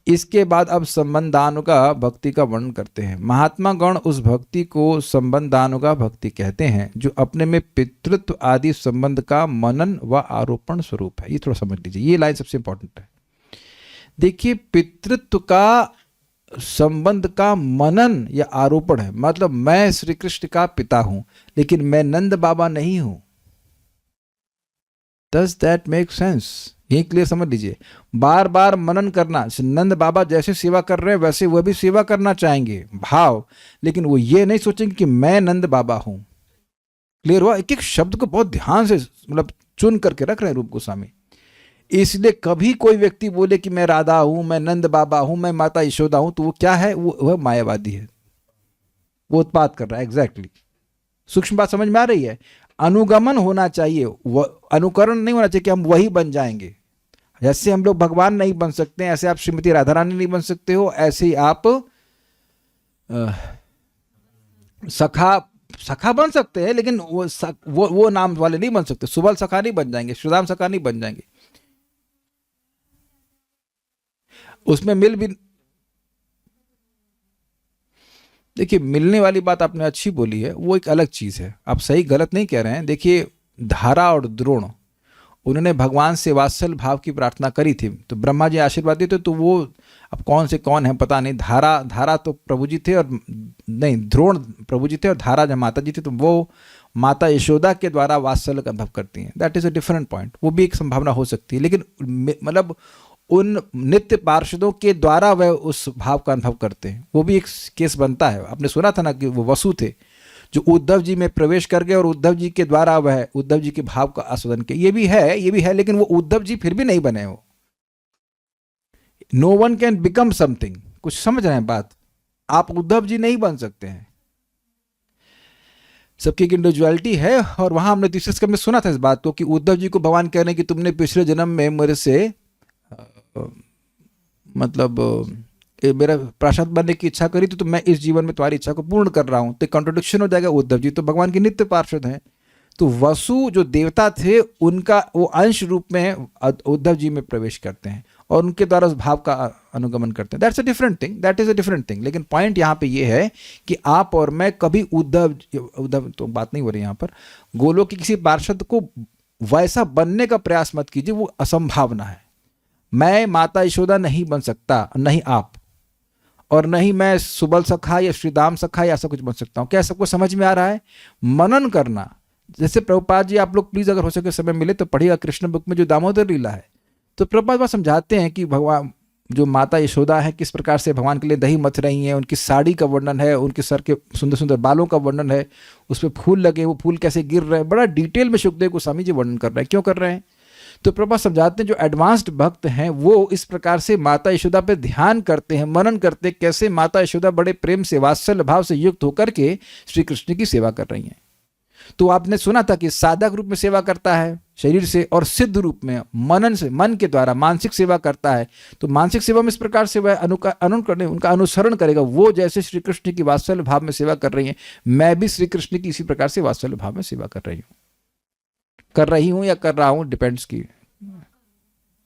इसके बाद अब संबंधानुगा भक्ति का वर्णन करते हैं। महात्मा गण उस भक्ति को संबंधानुगा भक्ति कहते हैं जो अपने में पितृत्व आदि संबंध का मनन व आरोपण स्वरूप है। ये थोड़ा समझ लीजिए, ये लाइन सबसे इंपॉर्टेंट है। देखिए, पितृत्व का संबंध का मनन या आरोपण है, मतलब मैं श्री कृष्ण का पिता हूं लेकिन मैं नंद बाबा नहीं हूं। Does that make sense? ये क्लियर समझ लीजिए। बार बार मनन करना, नंद बाबा जैसे सेवा कर रहे हैं वैसे वह भी सेवा करना चाहेंगे, भाव, लेकिन वो ये नहीं सोचेंगे कि मैं नंद बाबा हूं। क्लियर हुआ? एक एक शब्द को बहुत ध्यान से मतलब चुन करके रख रहे हैं रूप गोस्वामी। इसलिए कभी कोई व्यक्ति बोले कि मैं राधा हूं, मैं नंद बाबा हूं, मैं माता यशोदा हूं, तो वो क्या है? वह मायावादी है, वो उत्पात कर रहा है। एग्जैक्टली। सूक्ष्म बात समझ में आ रही है? अनुगमन होना चाहिए, अनुकरण नहीं होना चाहिए कि हम वही बन जाएंगे। जैसे हम लोग भगवान नहीं बन सकते, ऐसे आप श्रीमती राधा रानी नहीं बन सकते हो, ऐसे ही आप सखा बन सकते हैं, लेकिन वो नाम वाले नहीं बन सकते। सुबल सखा नहीं बन जाएंगे, सुदाम सखा नहीं बन जाएंगे। उसमें मिल भी, देखिए मिलने वाली बात आपने अच्छी बोली है, वो एक अलग चीज है। आप सही गलत नहीं कह रहे हैं। देखिए, धारा और द्रोण, उन्होंने भगवान से वात्सल भाव की प्रार्थना करी थी, तो ब्रह्मा जी आशीर्वाद देते, तो वो अब कौन से कौन है पता नहीं। धारा तो प्रभु जी थे, और नहीं, द्रोण प्रभु जी थे, और धारा जब माता जी थे, तो वो माता यशोदा के द्वारा वात्सल्य का अनुभव करती हैं। That is a different point. वो भी एक संभावना हो सकती है, लेकिन मतलब उन नित्य पार्षदों के द्वारा वह उस भाव का अनुभव करते हैं, वो भी एक केस बनता है। आपने सुना था ना कि वो वसु थे जो उद्धव जी में प्रवेश कर गए, और उद्धव जी के द्वारा वह उद्धव जी के भाव का आस्वादन किया। ये भी है, लेकिन वो उद्धव जी फिर भी नहीं बने। वो no one can become something. कुछ समझ रहे हैं बात? आप उद्धव जी नहीं बन सकते हैं। सबकी एक इंडिविजुअलिटी है, और वहां हमने तीसरे में सुना था इस बात को कि उद्धव जी को भगवान कह रहे हैं कि तुमने पिछले जन्म में मेरे से मतलब मेरा पार्षद बनने की इच्छा करी, तो मैं इस जीवन में तुम्हारी इच्छा को पूर्ण कर रहा हूं। तो कॉन्ट्रडिक्शन हो जाएगा। उद्धव जी तो भगवान के नित्य पार्षद हैं, तो वसु जो देवता थे उनका वो अंश रूप में उद्धव जी में प्रवेश करते हैं, और उनके द्वारा उस भाव का अनुगमन करते हैं। That's a different thing, that is a different thing. लेकिन पॉइंट यहाँ पे ये है कि आप और मैं कभी उद्धव तो बात नहीं हो रही यहाँ पर, गोलोक के किसी पार्षद को वैसा बनने का प्रयास मत कीजिए, वो असंभावना है। मैं माता यशोदा नहीं बन सकता, नहीं आप, और नहीं मैं सुबल सखा या श्रीदाम सखा या ऐसा कुछ बन सकता हूँ। क्या सबको समझ में आ रहा है? मनन करना, जैसे प्रभुपाद जी, आप लोग प्लीज अगर हो सके समय मिले तो पढ़िएगा कृष्ण बुक में जो दामोदर लीला है, तो प्रभुपाद बात समझाते हैं कि भगवान जो माता यशोदा है किस प्रकार से भगवान के लिए दही मथ रही हैं, उनकी साड़ी का वर्णन है, उनके सर के सुंदर सुंदर बालों का वर्णन है, उस पर फूल लगे, वो फूल कैसे गिर रहे हैं, बड़ा डिटेल में सुखदेव गोस्वामी जी वर्णन कर रहे हैं। क्यों कर रहे हैं? तो प्रभुपाद समझाते हैं जो एडवांस्ड भक्त हैं वो इस प्रकार से माता यशोदा पे ध्यान करते हैं, मनन करते हैं, कैसे माता यशोदा बड़े प्रेम से, वात्सल्य भाव से युक्त होकर के श्री कृष्ण की सेवा कर रही हैं। तो आपने सुना था कि साधक रूप में सेवा करता है शरीर से, और सिद्ध रूप में मनन से, मन के द्वारा मानसिक सेवा करता है। तो मानसिक सेवा में इस प्रकार से वह उनका अनुसरण करेगा। वो जैसे श्री कृष्ण की वात्सल्य भाव में सेवा कर रही हैं, मैं भी श्री कृष्ण की इसी प्रकार से वात्सल्य भाव में सेवा कर रही हूं या कर रहा हूं, डिपेंड्स की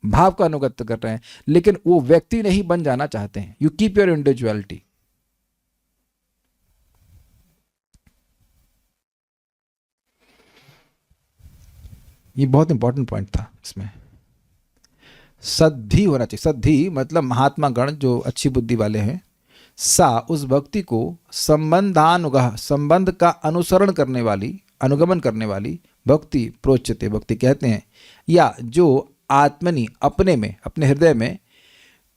भाव का अनुगत्य कर रहे हैं, लेकिन वो व्यक्ति नहीं बन जाना चाहते हैं। You keep your individuality. ये बहुत इंपॉर्टेंट पॉइंट था इसमें। सद्धि होना चाहिए। सद्धि मतलब महात्मा गण जो अच्छी बुद्धि वाले हैं, सा उस भक्ति को संबंधानुगह, संबंध का अनुसरण करने वाली, अनुगमन करने वाली भक्ति प्रोच्यते, भक्ति कहते हैं। या जो आत्मनि, अपने में, अपने हृदय में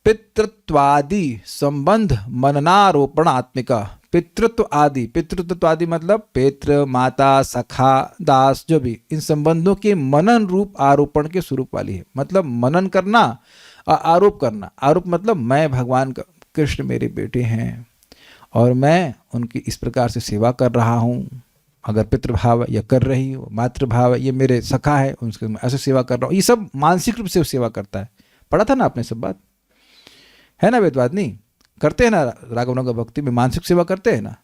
पितृत्वादि संबंध मननारोपणात्मिका, पितृत्व आदि, पितृत्व आदि मतलब पितृ, माता, सखा, दास, जो भी इन संबंधों के मनन रूप आरोपण के स्वरूप वाली है। मतलब मनन करना और आरोप करना। आरोप मतलब मैं भगवान का, कृष्ण मेरे बेटे हैं और मैं उनकी इस प्रकार से सेवा कर रहा हूँ। अगर पितृभाव है या कर रही हो, मातृभाव है, ये मेरे सखा है उनके मैं ऐसे सेवा कर रहा हूँ। ये सब मानसिक रूप से सेवा करता है। पढ़ा था ना आपने सब बात, है ना वेदवाद? नहीं करते हैं ना राघवनगर भक्ति में, मानसिक सेवा करते हैं ना।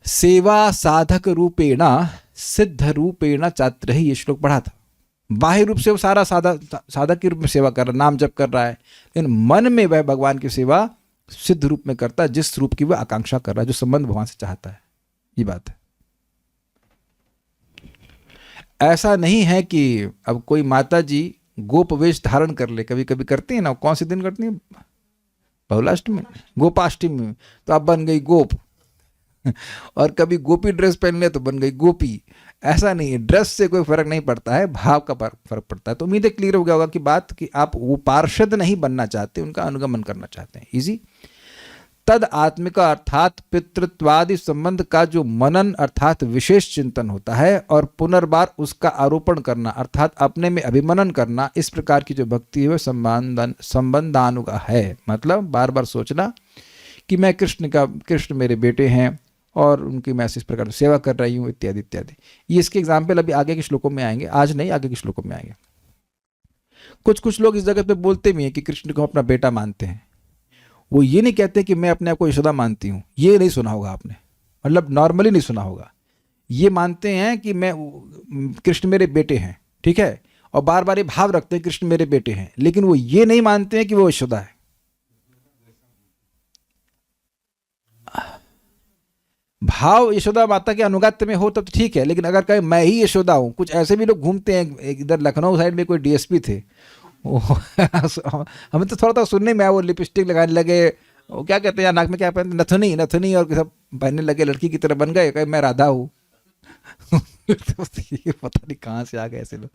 सेवा साधक रूपेणा सिद्ध रूपेणा चात्र ही, ये श्लोक पढ़ा था। बाह्य रूप से वो सारा साधक के रूप में सेवा कर रहा है, नाम जप कर रहा है, लेकिन मन में वह भगवान की सेवा सिद्ध रूप में करता है, जिस रूप की वह आकांक्षा कर रहा है, जो संबंध भगवान से चाहता है। ये बात है। ऐसा नहीं है कि अब कोई माता जी गोप वेश धारण कर ले, कभी कभी करती है ना। कौन से दिन करती है? बहुलाष्टमी, गोपाष्टमी, तो आप बन गई गोप और कभी गोपी ड्रेस पहन ले तो बन गई गोपी। ऐसा नहीं है, ड्रेस से कोई फर्क नहीं पड़ता है, भाव का फर्क पड़ता है। तो उम्मीद है क्लियर हो गया होगा कि बात कि आप वो पार्षद नहीं बनना चाहते, उनका अनुगमन करना चाहते हैं। इजी। तद आत्मिका अर्थात पितृत्वादि संबंध का जो मनन अर्थात विशेष चिंतन होता है और पुनर्बार उसका आरोपण करना अर्थात अपने में अभिमनन करना, इस प्रकार की जो भक्ति है वह संबंधानुगा है। मतलब बार बार सोचना कि मैं कृष्ण मेरे बेटे हैं और उनकी मैं इस प्रकार से सेवा कर रही हूँ, इत्यादि इत्यादि। ये इसके एग्जाम्पल अभी आगे के श्लोकों में आएंगे, आज नहीं, आगे के श्लोकों में आएंगे। कुछ लोग इस जगत पे बोलते भी हैं कि कृष्ण को अपना बेटा मानते हैं। वो ये नहीं कहते कि मैं अपने आप को यशोदा मानती हूँ, ये नहीं सुना होगा आपने, मतलब नॉर्मली नहीं सुना होगा। ये मानते हैं कि मैं, कृष्ण मेरे बेटे हैं, ठीक है, और बार बार ये भाव रखते हैं कृष्ण मेरे बेटे हैं, लेकिन वो ये नहीं मानते हैं कि वो यशोदा है। भाव यशोदा माता के अनुगत्य में हो तब तो ठीक है, लेकिन अगर कहें मैं ही यशोदा हूँ, कुछ ऐसे भी लोग घूमते हैं। इधर लखनऊ साइड में कोई डीएसपी थे, हमें तो थोड़ा था सुनने में आया, वो लिपस्टिक लगाने लगे, वो क्या कहते हैं नाक में क्या पहनते, नथुनी और सब पहनने लगे, लड़की की तरह बन गए, कहे मैं राधा हूँ। ये पता नहीं कहाँ से आ गए ऐसे लोग।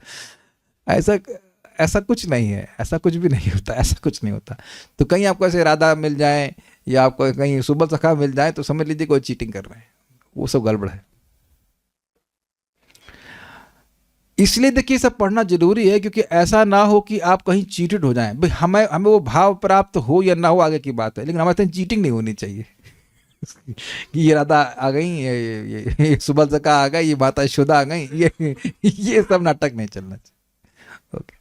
ऐसा कुछ नहीं है, ऐसा कुछ भी नहीं होता, ऐसा कुछ नहीं होता। तो कहीं आपको ऐसे राधा मिल जाए या आपको कहीं सुबल सखा मिल जाए तो समझ लीजिए कोई चीटिंग कर रहे हैं, वो सब गड़बड़ है। इसलिए देखिए सब पढ़ना जरूरी है, क्योंकि ऐसा ना हो कि आप कहीं चीटेड हो जाएं। भाई हमें वो भाव प्राप्त हो या ना हो आगे की बात है, लेकिन हमारे साथ चीटिंग नहीं होनी चाहिए कि ये राधा आ गई, ये सुबल सखा आ गई, ये माता यशोदा आ गई, ये सब नाटक नहीं चलना चाहिए। ओके।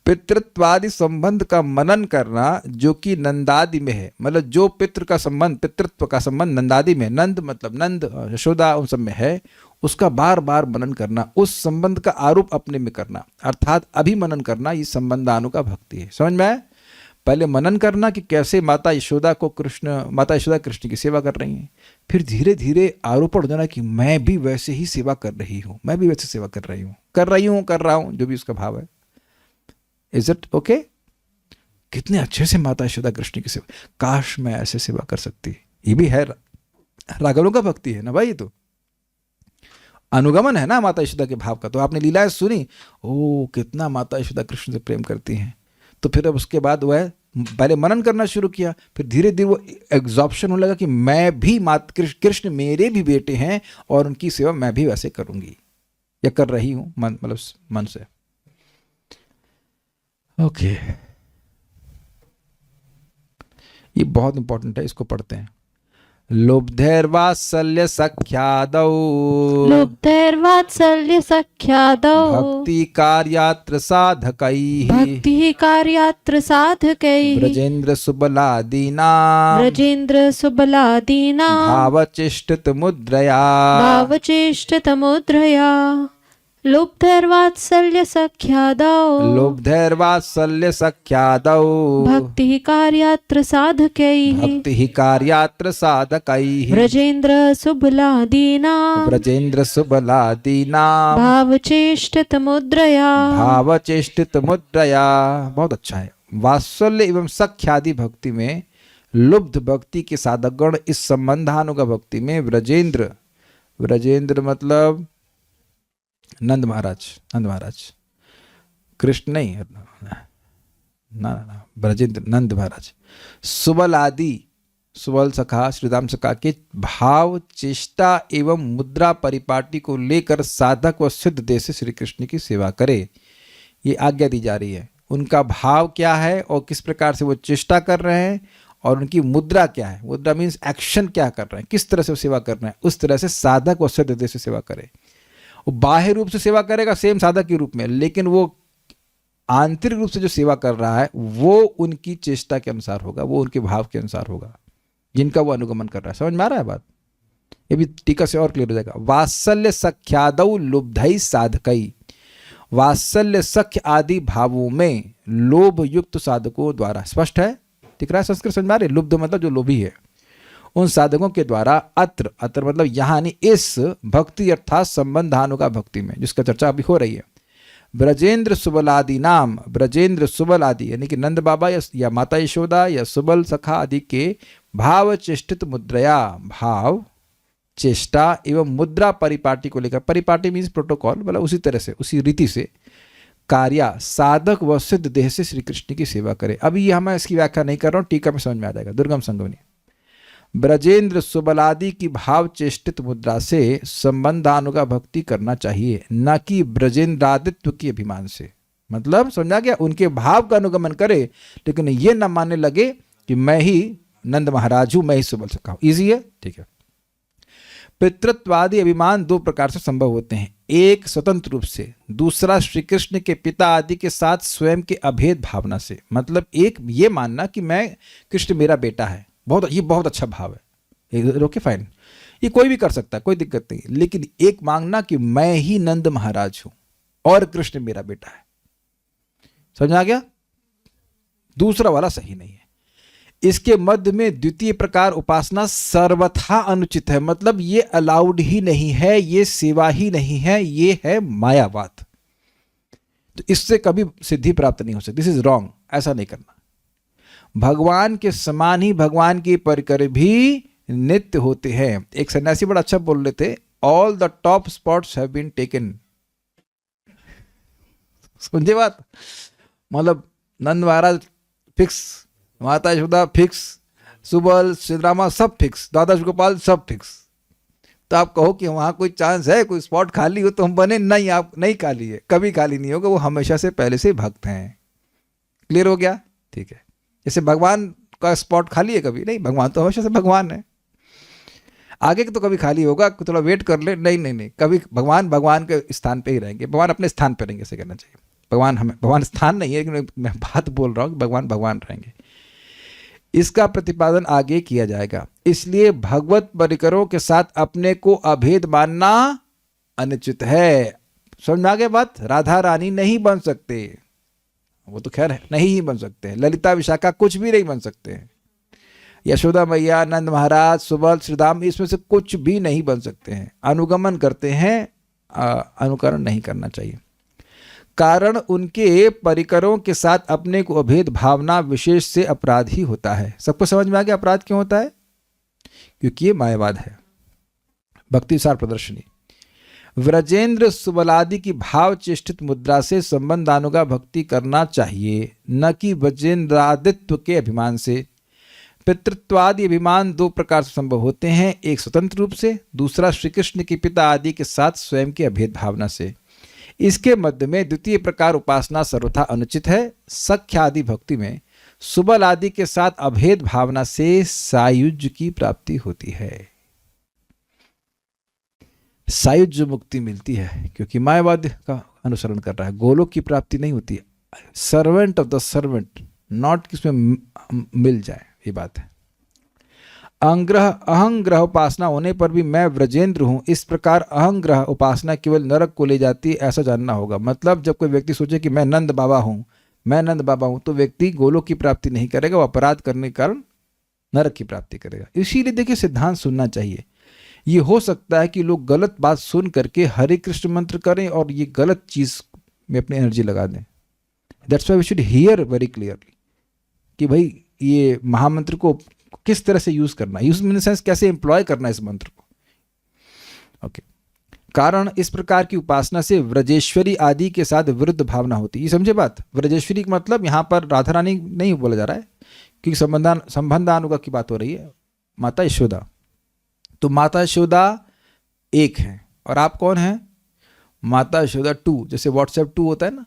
पितृत्वादि संबंध का मनन करना जो कि नंदादि में है, मतलब जो पितृत्व का संबंध नंदादि में, नंद मतलब नंद, यशोदा उन सब में है, उसका बार बार मनन करना, उस संबंध का आरोप अपने में करना अर्थात अभिमनन करना, ये संबंधानु का भक्ति है। समझ में आया? पहले मनन करना कि कैसे माता यशोदा कृष्ण की सेवा कर रही हैं, फिर धीरे धीरे आरोपण हो जाना कि मैं भी वैसे ही सेवा कर रही हूँ, मैं भी वैसे सेवा कर रहा हूँ, जो भी उसका भाव है। Is it okay? कितने अच्छे से माता यशोदा कृष्ण की सेवा, काश मैं ऐसे सेवा कर सकती। ये भी है राघवों का भक्ति है ना भाई, ये तो अनुगमन है ना माता यशोदा के भाव का। तो आपने लीलाएं सुनी, ओ कितना माता यशोदा कृष्ण से प्रेम करती हैं। तो फिर अब उसके बाद वह पहले मनन करना शुरू किया, फिर धीरे धीरे वो एग्जॉर्प्शन होने लगा कि मैं भी कृष्ण मेरे भी बेटे हैं और उनकी सेवा मैं भी वैसे करूंगी या कर रही हूं, मतलब मन से। ओके, ये बहुत इंपॉर्टेंट है, इसको पढ़ते हैं। लुब्धैर्वात्सल्य सख्यादौ भक्ति कार्यात्र साधकैः भक्ति कार्यात्र साधकैः ब्रजेन्द्र सुबलादीना भावचेष्टित मुद्रया लुब्धैर्वात्सल्य सख्यादौ भक्ति कार्यात्र साधकैः ब्रजेन्द्र सुबलादीना भावचेष्टित मुद्रया। बहुत अच्छा है। वात्सल्य एवं सख्यादि भक्ति में लुब्ध भक्ति के साधकगण इस संबंधानुगा भक्ति में ब्रजेंद्र मतलब नंद महाराज, कृष्ण नहीं, ना ब्रजेंद्र नंद महाराज, सुबल सखा श्रीराम सखा के भाव चेष्टा एवं मुद्रा परिपाटी को लेकर साधक व सिद्ध देह से श्री कृष्ण की सेवा करे, ये आज्ञा दी जा रही है। उनका भाव क्या है और किस प्रकार से वो चेष्टा कर रहे हैं और उनकी मुद्रा क्या है। मुद्रा मीन्स एक्शन क्या कर रहे हैं, किस तरह से वो सेवा कर रहे हैं, उस तरह से साधक व सिद्ध देह से सेवा करे। वो बाह्य रूप से सेवा करेगा सेम साधक के रूप में, लेकिन वो आंतरिक रूप से जो सेवा कर रहा है वो उनकी चेष्टा के अनुसार होगा, वो उनके भाव के अनुसार होगा जिनका वो अनुगमन कर रहा है। समझ में आ रहा है बात? ये भी टीका से और क्लियर हो जाएगा। वात्सल्य सख्यादौ लुब्धै साधकै, वात्सल्य सख्य आदि भावों में लोभ युक्त साधकों द्वारा, स्पष्ट है, दिख रहा है संस्कृत समझ में आ रही? लुब्ध मतलब जो लोभी है, उन साधकों के द्वारा अत्र मतलब यहाँ इस भक्ति अर्थात संबंधानुगा भक्ति में जिसका चर्चा अभी हो रही है, ब्रजेंद्र सुबल आदि यानी कि नंद बाबा या माता यशोदा या सुबल सखा आदि के भाव चेष्टित मुद्रया, भाव चेष्टा एवं मुद्रा परिपाटी को लेकर, परिपाटी मीन्स प्रोटोकॉल, मतलब उसी तरह से उसी रीति से कार्य साधक व सिद्ध देह से श्री कृष्ण की सेवा करे। अभी यह मैं इसकी व्याख्या नहीं कर रहा हूँ, टीका में समझ में आ जाएगा। दुर्गम संगमनी ब्रजेंद्र सुबलादि की भाव चेष्टित मुद्रा से संबंधानुगा भक्ति करना चाहिए, न कि ब्रजेंद्रादित्व की अभिमान से। मतलब समझा गया? उनके भाव का अनुगमन करे लेकिन ये न मानने लगे कि मैं ही नंद महाराज हूं, मैं ही सुबल सखा हूं। इजी है, ठीक है। पितृत्वादि अभिमान दो प्रकार से संभव होते हैं, एक स्वतंत्र रूप से, दूसरा श्री कृष्ण के पिता आदि के साथ स्वयं के अभेद भावना से। मतलब एक ये मानना कि मैं कृष्ण मेरा बेटा है, ये बहुत अच्छा भाव है, ओके फाइन, ये कोई भी कर सकता है, कोई दिक्कत नहीं। लेकिन एक मांगना कि मैं ही नंद महाराज हूं और कृष्ण मेरा बेटा है, समझ आ गया? दूसरा वाला सही नहीं है। इसके मध्य में द्वितीय प्रकार उपासना सर्वथा अनुचित है, मतलब ये अलाउड ही नहीं है, ये सेवा ही नहीं है, ये है मायावाद। तो इससे कभी सिद्धि प्राप्त नहीं हो सकती, दिस इज रॉन्ग, ऐसा नहीं करना। भगवान के समान ही भगवान की परिकर भी नित्य होते हैं। एक सन्यासी बड़ा अच्छा बोल रहे थे, all the top spots have been taken. समझे बात? मतलब नंद महाराज फिक्स, माता यशोदा फिक्स, सुबल श्रीरामा सब फिक्स, दादा गोपाल सब फिक्स। तो आप कहो कि वहां कोई चांस है, कोई स्पॉट खाली हो तो हम बने? नहीं, आप नहीं खाली है, कभी खाली नहीं होगा, वो हमेशा से पहले से भक्त हैं। क्लियर हो गया? ठीक है। जैसे भगवान का स्पॉट खाली है कभी नहीं, भगवान तो हमेशा से भगवान है। आगे तो कभी खाली होगा, थोड़ा वेट कर ले, नहीं, कभी भगवान के स्थान पे ही रहेंगे, भगवान अपने स्थान पे रहेंगे, ऐसे कहना चाहिए। भगवान स्थान नहीं है, लेकिन मैं बात बोल रहा हूँ कि भगवान रहेंगे। इसका प्रतिपादन आगे किया जाएगा। इसलिए भगवत परिकरों के साथ अपने को अभेद मानना अनुचित है। समझ में आ गया बात? राधा रानी नहीं बन सकते, वो तो खैर नहीं ही बन सकते हैं। ललिता विशाखा कुछ भी नहीं बन सकते हैं। यशोदा मैया, नंद महाराज, सुबल, श्रीदाम, इसमें से कुछ भी नहीं बन सकते हैं। अनुगमन करते हैं, अनुकरण नहीं करना चाहिए। कारण उनके परिकरों के साथ अपने को अभेद भावना विशेष से अपराध ही होता है। सबको समझ में आ गया अपराध क्यों होता है? क्योंकि ये मायावाद है। भक्ति सार प्रदर्शनी। व्रजेंद्र सुबलादि की भाव चेष्टित मुद्रा से संबंधानुगा भक्ति करना चाहिए, न कि व्रजेंद्रादित्व के अभिमान से। पितृत्वादि अभिमान दो प्रकार से संभव होते हैं, एक स्वतंत्र रूप से, दूसरा श्री कृष्ण के पिता आदि के साथ स्वयं की अभेद भावना से। इसके मध्य में द्वितीय प्रकार उपासना सर्वथा अनुचित है। सख्य आदि भक्ति में सुबल आदि के साथ अभेद भावना से सायुज्य की प्राप्ति होती है। सायुज्य मुक्ति मिलती है क्योंकि मायावाद का अनुसरण कर रहा है। गोलोक की प्राप्ति नहीं होती है। Servant of the servant, not किसमें मिल जाए, ये बात है। अहंग्रह उपासना होने पर भी मैं व्रजेंद्र हूं, इस प्रकार अहंग्रह उपासना केवल नरक को ले जाती है, ऐसा जानना होगा। मतलब जब कोई व्यक्ति सोचे कि मैं नंद बाबा हूं, मैं नंद बाबा हूं, तो व्यक्ति गोलोक की प्राप्ति नहीं करेगा, वो अपराध करने के कारण नरक की प्राप्ति करेगा। इसीलिए देखिए सिद्धांत सुनना चाहिए। ये हो सकता है कि लोग गलत बात सुन करके हरे कृष्ण मंत्र करें और ये गलत चीज में अपनी एनर्जी लगा दें। That's why we should hear very clearly कि भाई ये महामंत्र को किस तरह से यूज करना, यूज इन द सेंस कैसे एम्प्लॉय करना इस मंत्र को। ओके। कारण इस प्रकार की उपासना से व्रजेश्वरी आदि के साथ विरुद्ध भावना होती है। ये समझे बात? व्रजेश्वरी का मतलब यहाँ पर राधा रानी नहीं बोला जा रहा है, क्योंकि संबंधानुगा की बात हो रही है। माता यशोदा, तो माता यशोदा एक है और आप कौन हैं? माता यशोदा 2, जैसे व्हाट्सएप 2 होता है ना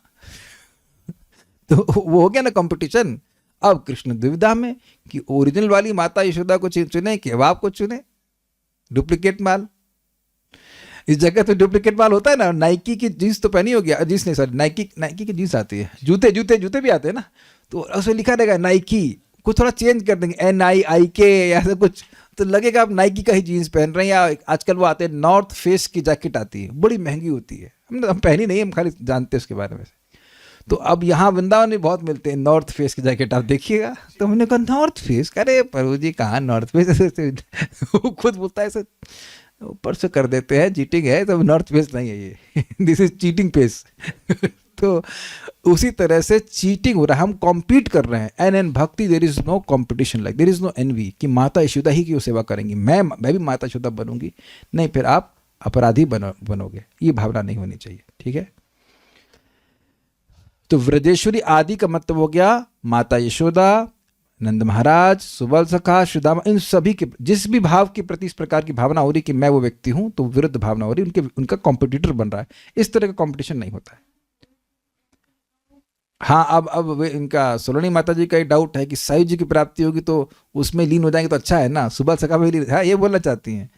तो वो हो गया ना कंपटीशन। अब कृष्ण दुविधा में कि ओरिजिनल वाली माता यशोदा को चुने कि अब आपको चुने डुप्लीकेट माल। इस जगह तो डुप्लीकेट माल होता है ना। नाइकी की जीन्स तो पहनी होगी, जीन्स नहीं सॉरी, नाइकी की जीन्स आती है। जूते भी आते हैं ना, तो उसमें लिखा रहेगा नाइकी, कुछ थोड़ा चेंज कर देंगे NIIK ऐसा कुछ, तो लगेगा आप नाइकी का ही जीन्स पहन रहे हैं। या आजकल वो आते हैं नॉर्थ फेस की जैकेट आती है, बड़ी महंगी होती है, हम पहनी नहीं, हम खाली जानते हैं उसके बारे में। तो अब यहाँ वृंदावन में बहुत मिलते हैं नॉर्थ फेस की जैकेट, आप देखिएगा। तो हमने कहा नॉर्थ फेस, अरे प्रभु जी कहाँ नॉर्थ फेस वो खुद बोलता है ऐसे ऊपर से कर देते हैं, चीटिंग है, तो नॉर्थ फेस नहीं है ये दिस इज चीटिंग फेस तो उसी तरह से चीटिंग हो रहा है, हम कॉम्पीट कर रहे हैं। And in bhakti there is no competition, like there is no envy कि माता यशोदा ही की सेवा करेंगी, मैं भी माता यशोदा बनूंगी, नहीं, फिर आप अपराधी बनोगे। ये भावना नहीं होनी चाहिए, ठीक है। तो व्रजेश्वरी आदि का मतलब हो गया माता यशोदा, नंद महाराज, सुबल सखा, श्रीदामा, इन सभी के जिस भी भाव के प्रति इस प्रकार की भावना हो रही कि मैं वो व्यक्ति हूं, तो विरुद्ध भावना हो रही, उनका कॉम्पिटिटर बन रहा है। इस तरह का कॉम्पिटिशन नहीं होता है। हाँ, अब इनका सोलनी माता जी का एक डाउट है कि साईं जी की प्राप्ति होगी तो उसमें लीन हो जाएंगे तो अच्छा है ना, सुबल सखा में लीन, हाँ ये बोलना चाहती हैं।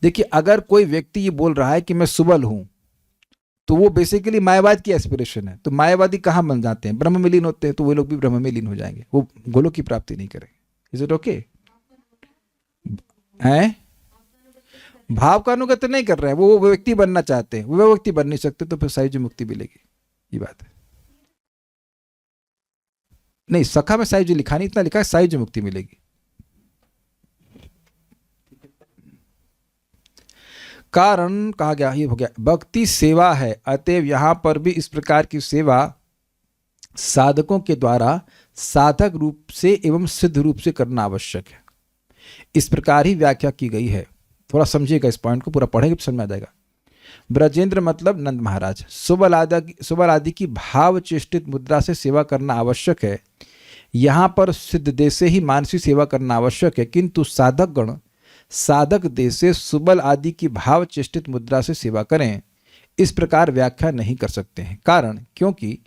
देखिए अगर कोई व्यक्ति ये बोल रहा है कि मैं सुबल हूं, तो वो बेसिकली मायावाद की एस्पिरेशन है। तो मायावादी कहाँ बन जाते हैं? ब्रह्म में लीन होते हैं, तो वो लोग भी ब्रह्म में लीन हो जाएंगे, वो गोलोक की प्राप्ति नहीं करेंगे। Is it okay? हैं भाव का अनुगत्य नहीं कर रहे हैं, वो व्यक्ति बनना चाहते हैं, वो व्यक्ति बन नहीं सकते, तो फिर साईं जी मुक्ति मिलेगी, ये बात है। नहीं, सखा में साईं जी लिखा नहीं, इतना लिखा है साईं जी मुक्ति मिलेगी। कारण कहा गया, ये हो गया भक्ति सेवा है, अतएव यहां पर भी इस प्रकार की सेवा साधकों के द्वारा साधक रूप से एवं सिद्ध रूप से करना आवश्यक है। इस प्रकार ही व्याख्या की गई है। थोड़ा समझिएगा इस पॉइंट को, पूरा पढ़ेंगे तो समझ में आ जाएगा। ब्रजेंद्र मतलब नंद महाराज, सुबल आदि की भाव चेष्टित मुद्रा से सेवा करना आवश्यक है। यहाँ पर सिद्ध देश से ही मानसी सेवा करना आवश्यक है, किंतु साधक गण साधक देश से सुबल आदि की भाव चेष्टित मुद्रा से सेवा करें, इस प्रकार व्याख्या नहीं कर सकते हैं। कारण क्योंकि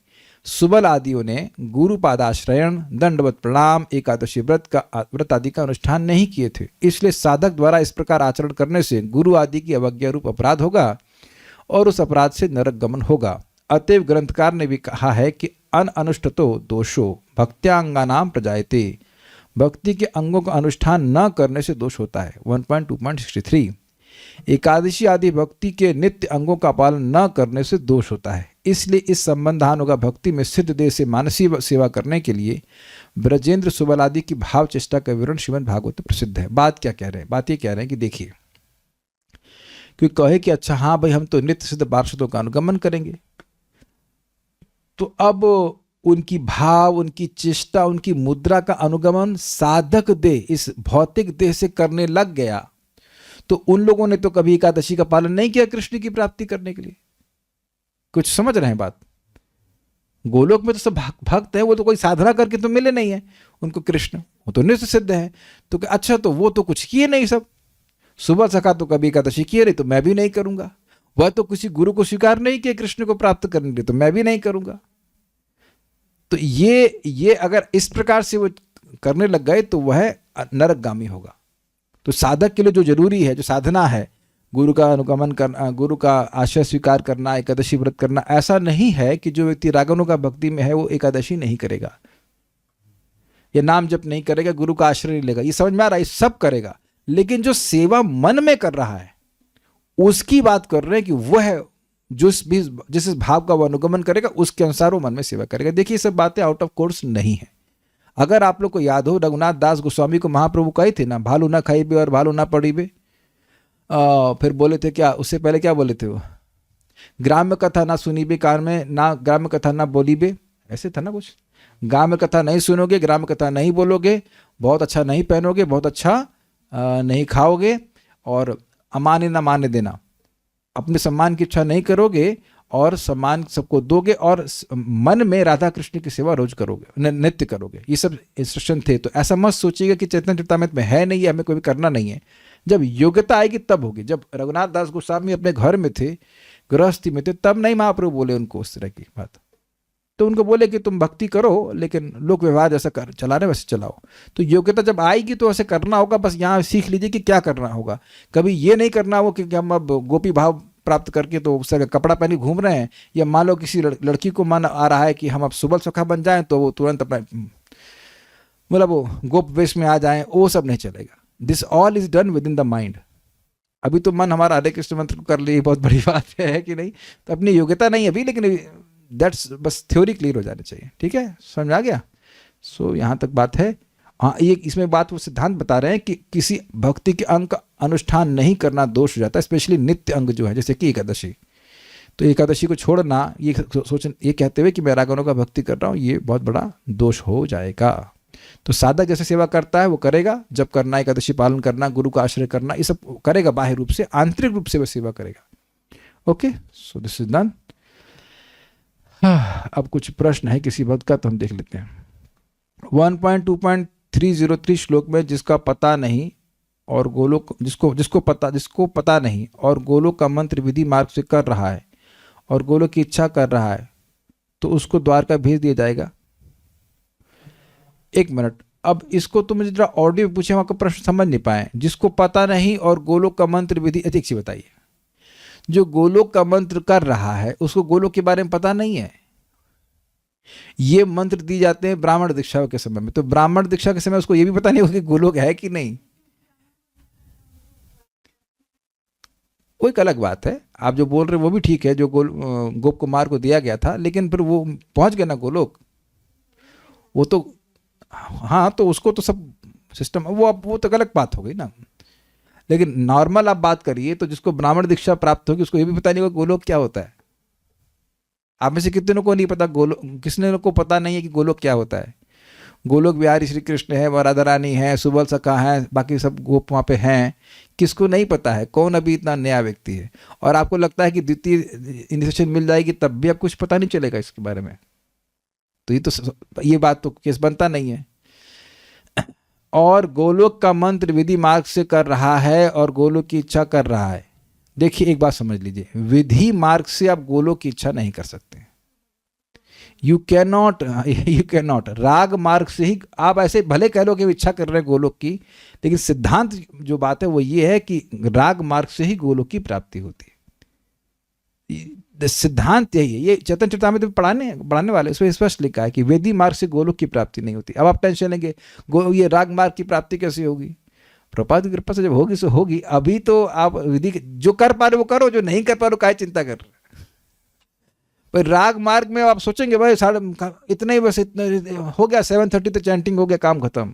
सुबल आदियों ने गुरु पादाश्रयण, दंडवत प्रणाम, एकादशी व्रत आदि का अनुष्ठान नहीं किए थे, इसलिए साधक द्वारा इस प्रकार आचरण करने से गुरु आदि की अवज्ञा रूप अपराध होगा और उस अपराध से नरक गमन होगा। अतएव ग्रंथकार ने भी कहा है कि अनुष्ठतो दोषो भक्त्यांगानाम प्रजायते, भक्ति के अंगों का अनुष्ठान न करने से दोष होता है। 1.2.63 एकादशी आदि भक्ति के नित्य अंगों का पालन न करने से दोष होता है। इसलिए इस संबंधानुगा भक्ति में सिद्ध देह से मानसीय सेवा करने के लिए ब्रजेंद्र सुबल आदि की भाव चेष्टा का विवरण श्रीमद् भागवत में प्रसिद्ध है। बात क्या कह रहे हैं? बात ये कह रहे हैं कि देखिए, क्योंकि कहे कि अच्छा हाँ भाई हम तो नित्य सिद्ध पार्षदों का अनुगमन करेंगे, तो अब उनकी भाव, उनकी चेष्टा, उनकी मुद्रा का अनुगमन साधक देह, इस भौतिक देह से करने लग गया, तो उन लोगों ने तो कभी एकादशी का पालन नहीं किया कृष्ण की प्राप्ति करने के लिए। कुछ समझ रहे हैं बात? गोलोक में तो सब भक्त हैं, वो तो कोई साधना करके तो मिले नहीं है उनको कृष्ण, वो तो नित्य सिद्ध है। तो अच्छा, तो वो तो कुछ किए नहीं, सब सुबह सखा तो कभी एकादशी किए नहीं, तो मैं भी नहीं करूंगा। वह तो किसी गुरु को स्वीकार नहीं किया कृष्ण को प्राप्त करने के लिए, तो मैं भी नहीं करूंगा। तो ये अगर इस प्रकार से वो करने लग गए तो वह नरकगामी होगा। तो साधक के लिए जो जरूरी है, जो साधना है, गुरु का अनुगमन करना, गुरु का आश्रय स्वीकार करना, एकादशी व्रत करना, ऐसा नहीं है कि जो व्यक्ति रागानु का भक्ति में है वो एकादशी नहीं करेगा या नाम जप नहीं करेगा, गुरु का आश्रय नहीं लेगा। ये समझ में आ रहा है? ये सब करेगा, लेकिन जो सेवा मन में कर रहा है उसकी बात कर रहे हैं कि वह जिस भाव का वो अनुगमन करेगा उसके अनुसार वो मन में सेवा करेगा। देखिए, ये सब बातें आउट ऑफ कोर्स नहीं है। अगर आप लोग को याद हो, रघुनाथ दास गोस्वामी को महाप्रभु कहे थे ना, भालू ना खाइबे और भालू ना पड़ीबे। फिर बोले थे क्या, उससे पहले क्या बोले थे वो? ग्राम्य कथा ना सुनीबे कान में, ना ग्राम्य कथा ना बोलीबे, ऐसे था ना कुछ। ग्राम्य कथा नहीं सुनोगे, ग्राम्य कथा नहीं बोलोगे, बहुत अच्छा नहीं पहनोगे, बहुत अच्छा नहीं खाओगे, और अमाने ना माने देना, अपने सम्मान की इच्छा नहीं करोगे और सम्मान सबको दोगे, और मन में राधा कृष्ण की सेवा रोज करोगे, नित्य करोगे। ये सब इंस्ट्रक्शन थे। तो ऐसा मत सोचिएगा कि चैतन्य चरितामृत में है नहीं, हमें कोई भी करना नहीं है। जब योग्यता आएगी तब होगी। जब रघुनाथ दास गोस्वामी अपने घर में थे, गृहस्थी में थे, तब नहीं महाप्रभु बोले उनको उस तरह की बात। तो उनको बोले कि तुम भक्ति करो, लेकिन लोक व्यवहार जैसा कर चला रहे वैसे चलाओ। तो योग्यता जब आएगी तो ऐसे करना होगा। बस यहाँ सीख लीजिए कि क्या करना होगा। कभी ये नहीं करना हो कि हम अब गोपी भाव प्राप्त करके तो उसका कपड़ा पहने घूम रहे हैं, या मान लो किसी लड़की को मन आ रहा है कि हम अब सुबल सखा बन जाएं, तो वो तुरंत अपना मतलब वो गोप वेश में आ जाएं, वो सब नहीं चलेगा। This all is done with in the mind. अभी तो मन हमारा हरे कृष्ण मंत्र कर लिए, बहुत बड़ी बात है कि नहीं? तो अपनी योग्यता नहीं अभी, लेकिन दैट्स बस थ्योरी क्लियर हो जानी चाहिए। ठीक है, समझ आ गया? सो यहाँ तक बात है। हाँ, ये इसमें बात वो सिद्धांत बता रहे हैं कि किसी भक्ति के अंग का अनुष्ठान नहीं करना दोष हो जाता है, स्पेशली नित्य अंग जो है, जैसे कि एकादशी। तो एकादशी को छोड़ना, ये कहते हुए कि मैं रागानु का भक्ति कर रहा हूँ, ये बहुत बड़ा दोष हो जाएगा। तो साधक जैसे सेवा करता है वो करेगा, जब करना, एकादशी पालन करना, गुरु का आश्रय करना, ये सब करेगा बाह्य रूप से। आंतरिक रूप से वह सेवा करेगा। Okay, so this is done. अब कुछ प्रश्न है किसी भक्त का, तो हम देख लेते हैं। 1.2.303 श्लोक में जिसका पता नहीं और गोलोक जिसको पता नहीं और गोलोक का मंत्र विधि मार्ग से कर रहा है और गोलोक की इच्छा कर रहा है, तो उसको द्वारका भेज दिया जाएगा। एक मिनट, अब इसको तो मुझे जरा ऑडियो पूछे, हम आपका प्रश्न समझ नहीं पाए। जिसको पता नहीं और गोलोक का मंत्र विधि, अधिक से बताइए। जो गोलोक का मंत्र कर रहा है उसको गोलोक के बारे में पता नहीं है। ये मंत्र दिए जाते हैं ब्राह्मण दीक्षा के समय में, तो ब्राह्मण दीक्षा के समय उसको ये भी पता नहीं होगा कि गोलोक है कि नहीं। वो एक अलग बात है। आप जो बोल रहे हैं वो भी ठीक है, जो गोप कुमार को दिया गया था, लेकिन फिर वो पहुंच गया ना गोलोक, वो तो हाँ, तो उसको तो सब सिस्टम, वो तो अलग बात हो गई ना। लेकिन नॉर्मल आप बात करिए तो जिसको ब्राह्मण दीक्षा प्राप्त होगी उसको ये भी पता नहीं होगा गोलोक क्या होता है। आप में से कितने को नहीं पता गोलोक, किसने को पता नहीं है कि गोलोक क्या होता है। गोलोक बिहारी श्री कृष्ण है, व राधा रानी है, सुबल सखा है, बाकी सब गोप वहाँ पे हैं। किसको नहीं पता है? कौन अभी इतना नया व्यक्ति है? और आपको लगता है कि द्वितीय इनिशिएशन मिल जाएगी तब भी आप कुछ पता नहीं चलेगा इसके बारे में? तो ये बात तो केस बनता नहीं है। और गोलोक का मंत्र विधि मार्ग से कर रहा है और गोलोक की इच्छा कर रहा है। देखिए, एक बात समझ लीजिए, विधि मार्ग से आप गोलोक की इच्छा नहीं कर सकते। You can not. राग मार्ग से ही आप ऐसे भले कह लो कि इच्छा कर रहे हैं गोलोक की, लेकिन सिद्धांत जो बात है वो ये है कि राग मार्ग से ही गोलोक की प्राप्ति होती है। सिद्धांत यही है। ये चैतन्य चरितामृत में पढ़ाने वाले इसमें स्पष्ट लिखा है कि वेदी मार्ग से गोलोक की प्राप्ति नहीं होती। अब आप टेंशन लेंगे ये राग मार्ग की प्राप्ति कैसे होगी? प्रभुपाद की कृपा से जब होगी सो होगी। अभी तो आप विधि जो कर पा रहे वो करो, जो नहीं कर पा रहे काहे चिंता कर रहे। भाई राग मार्ग में आप सोचेंगे भाई साढ़े इतने ही बस इतना हो गया, 7:30 तो चैंटिंग हो गया, काम खत्म।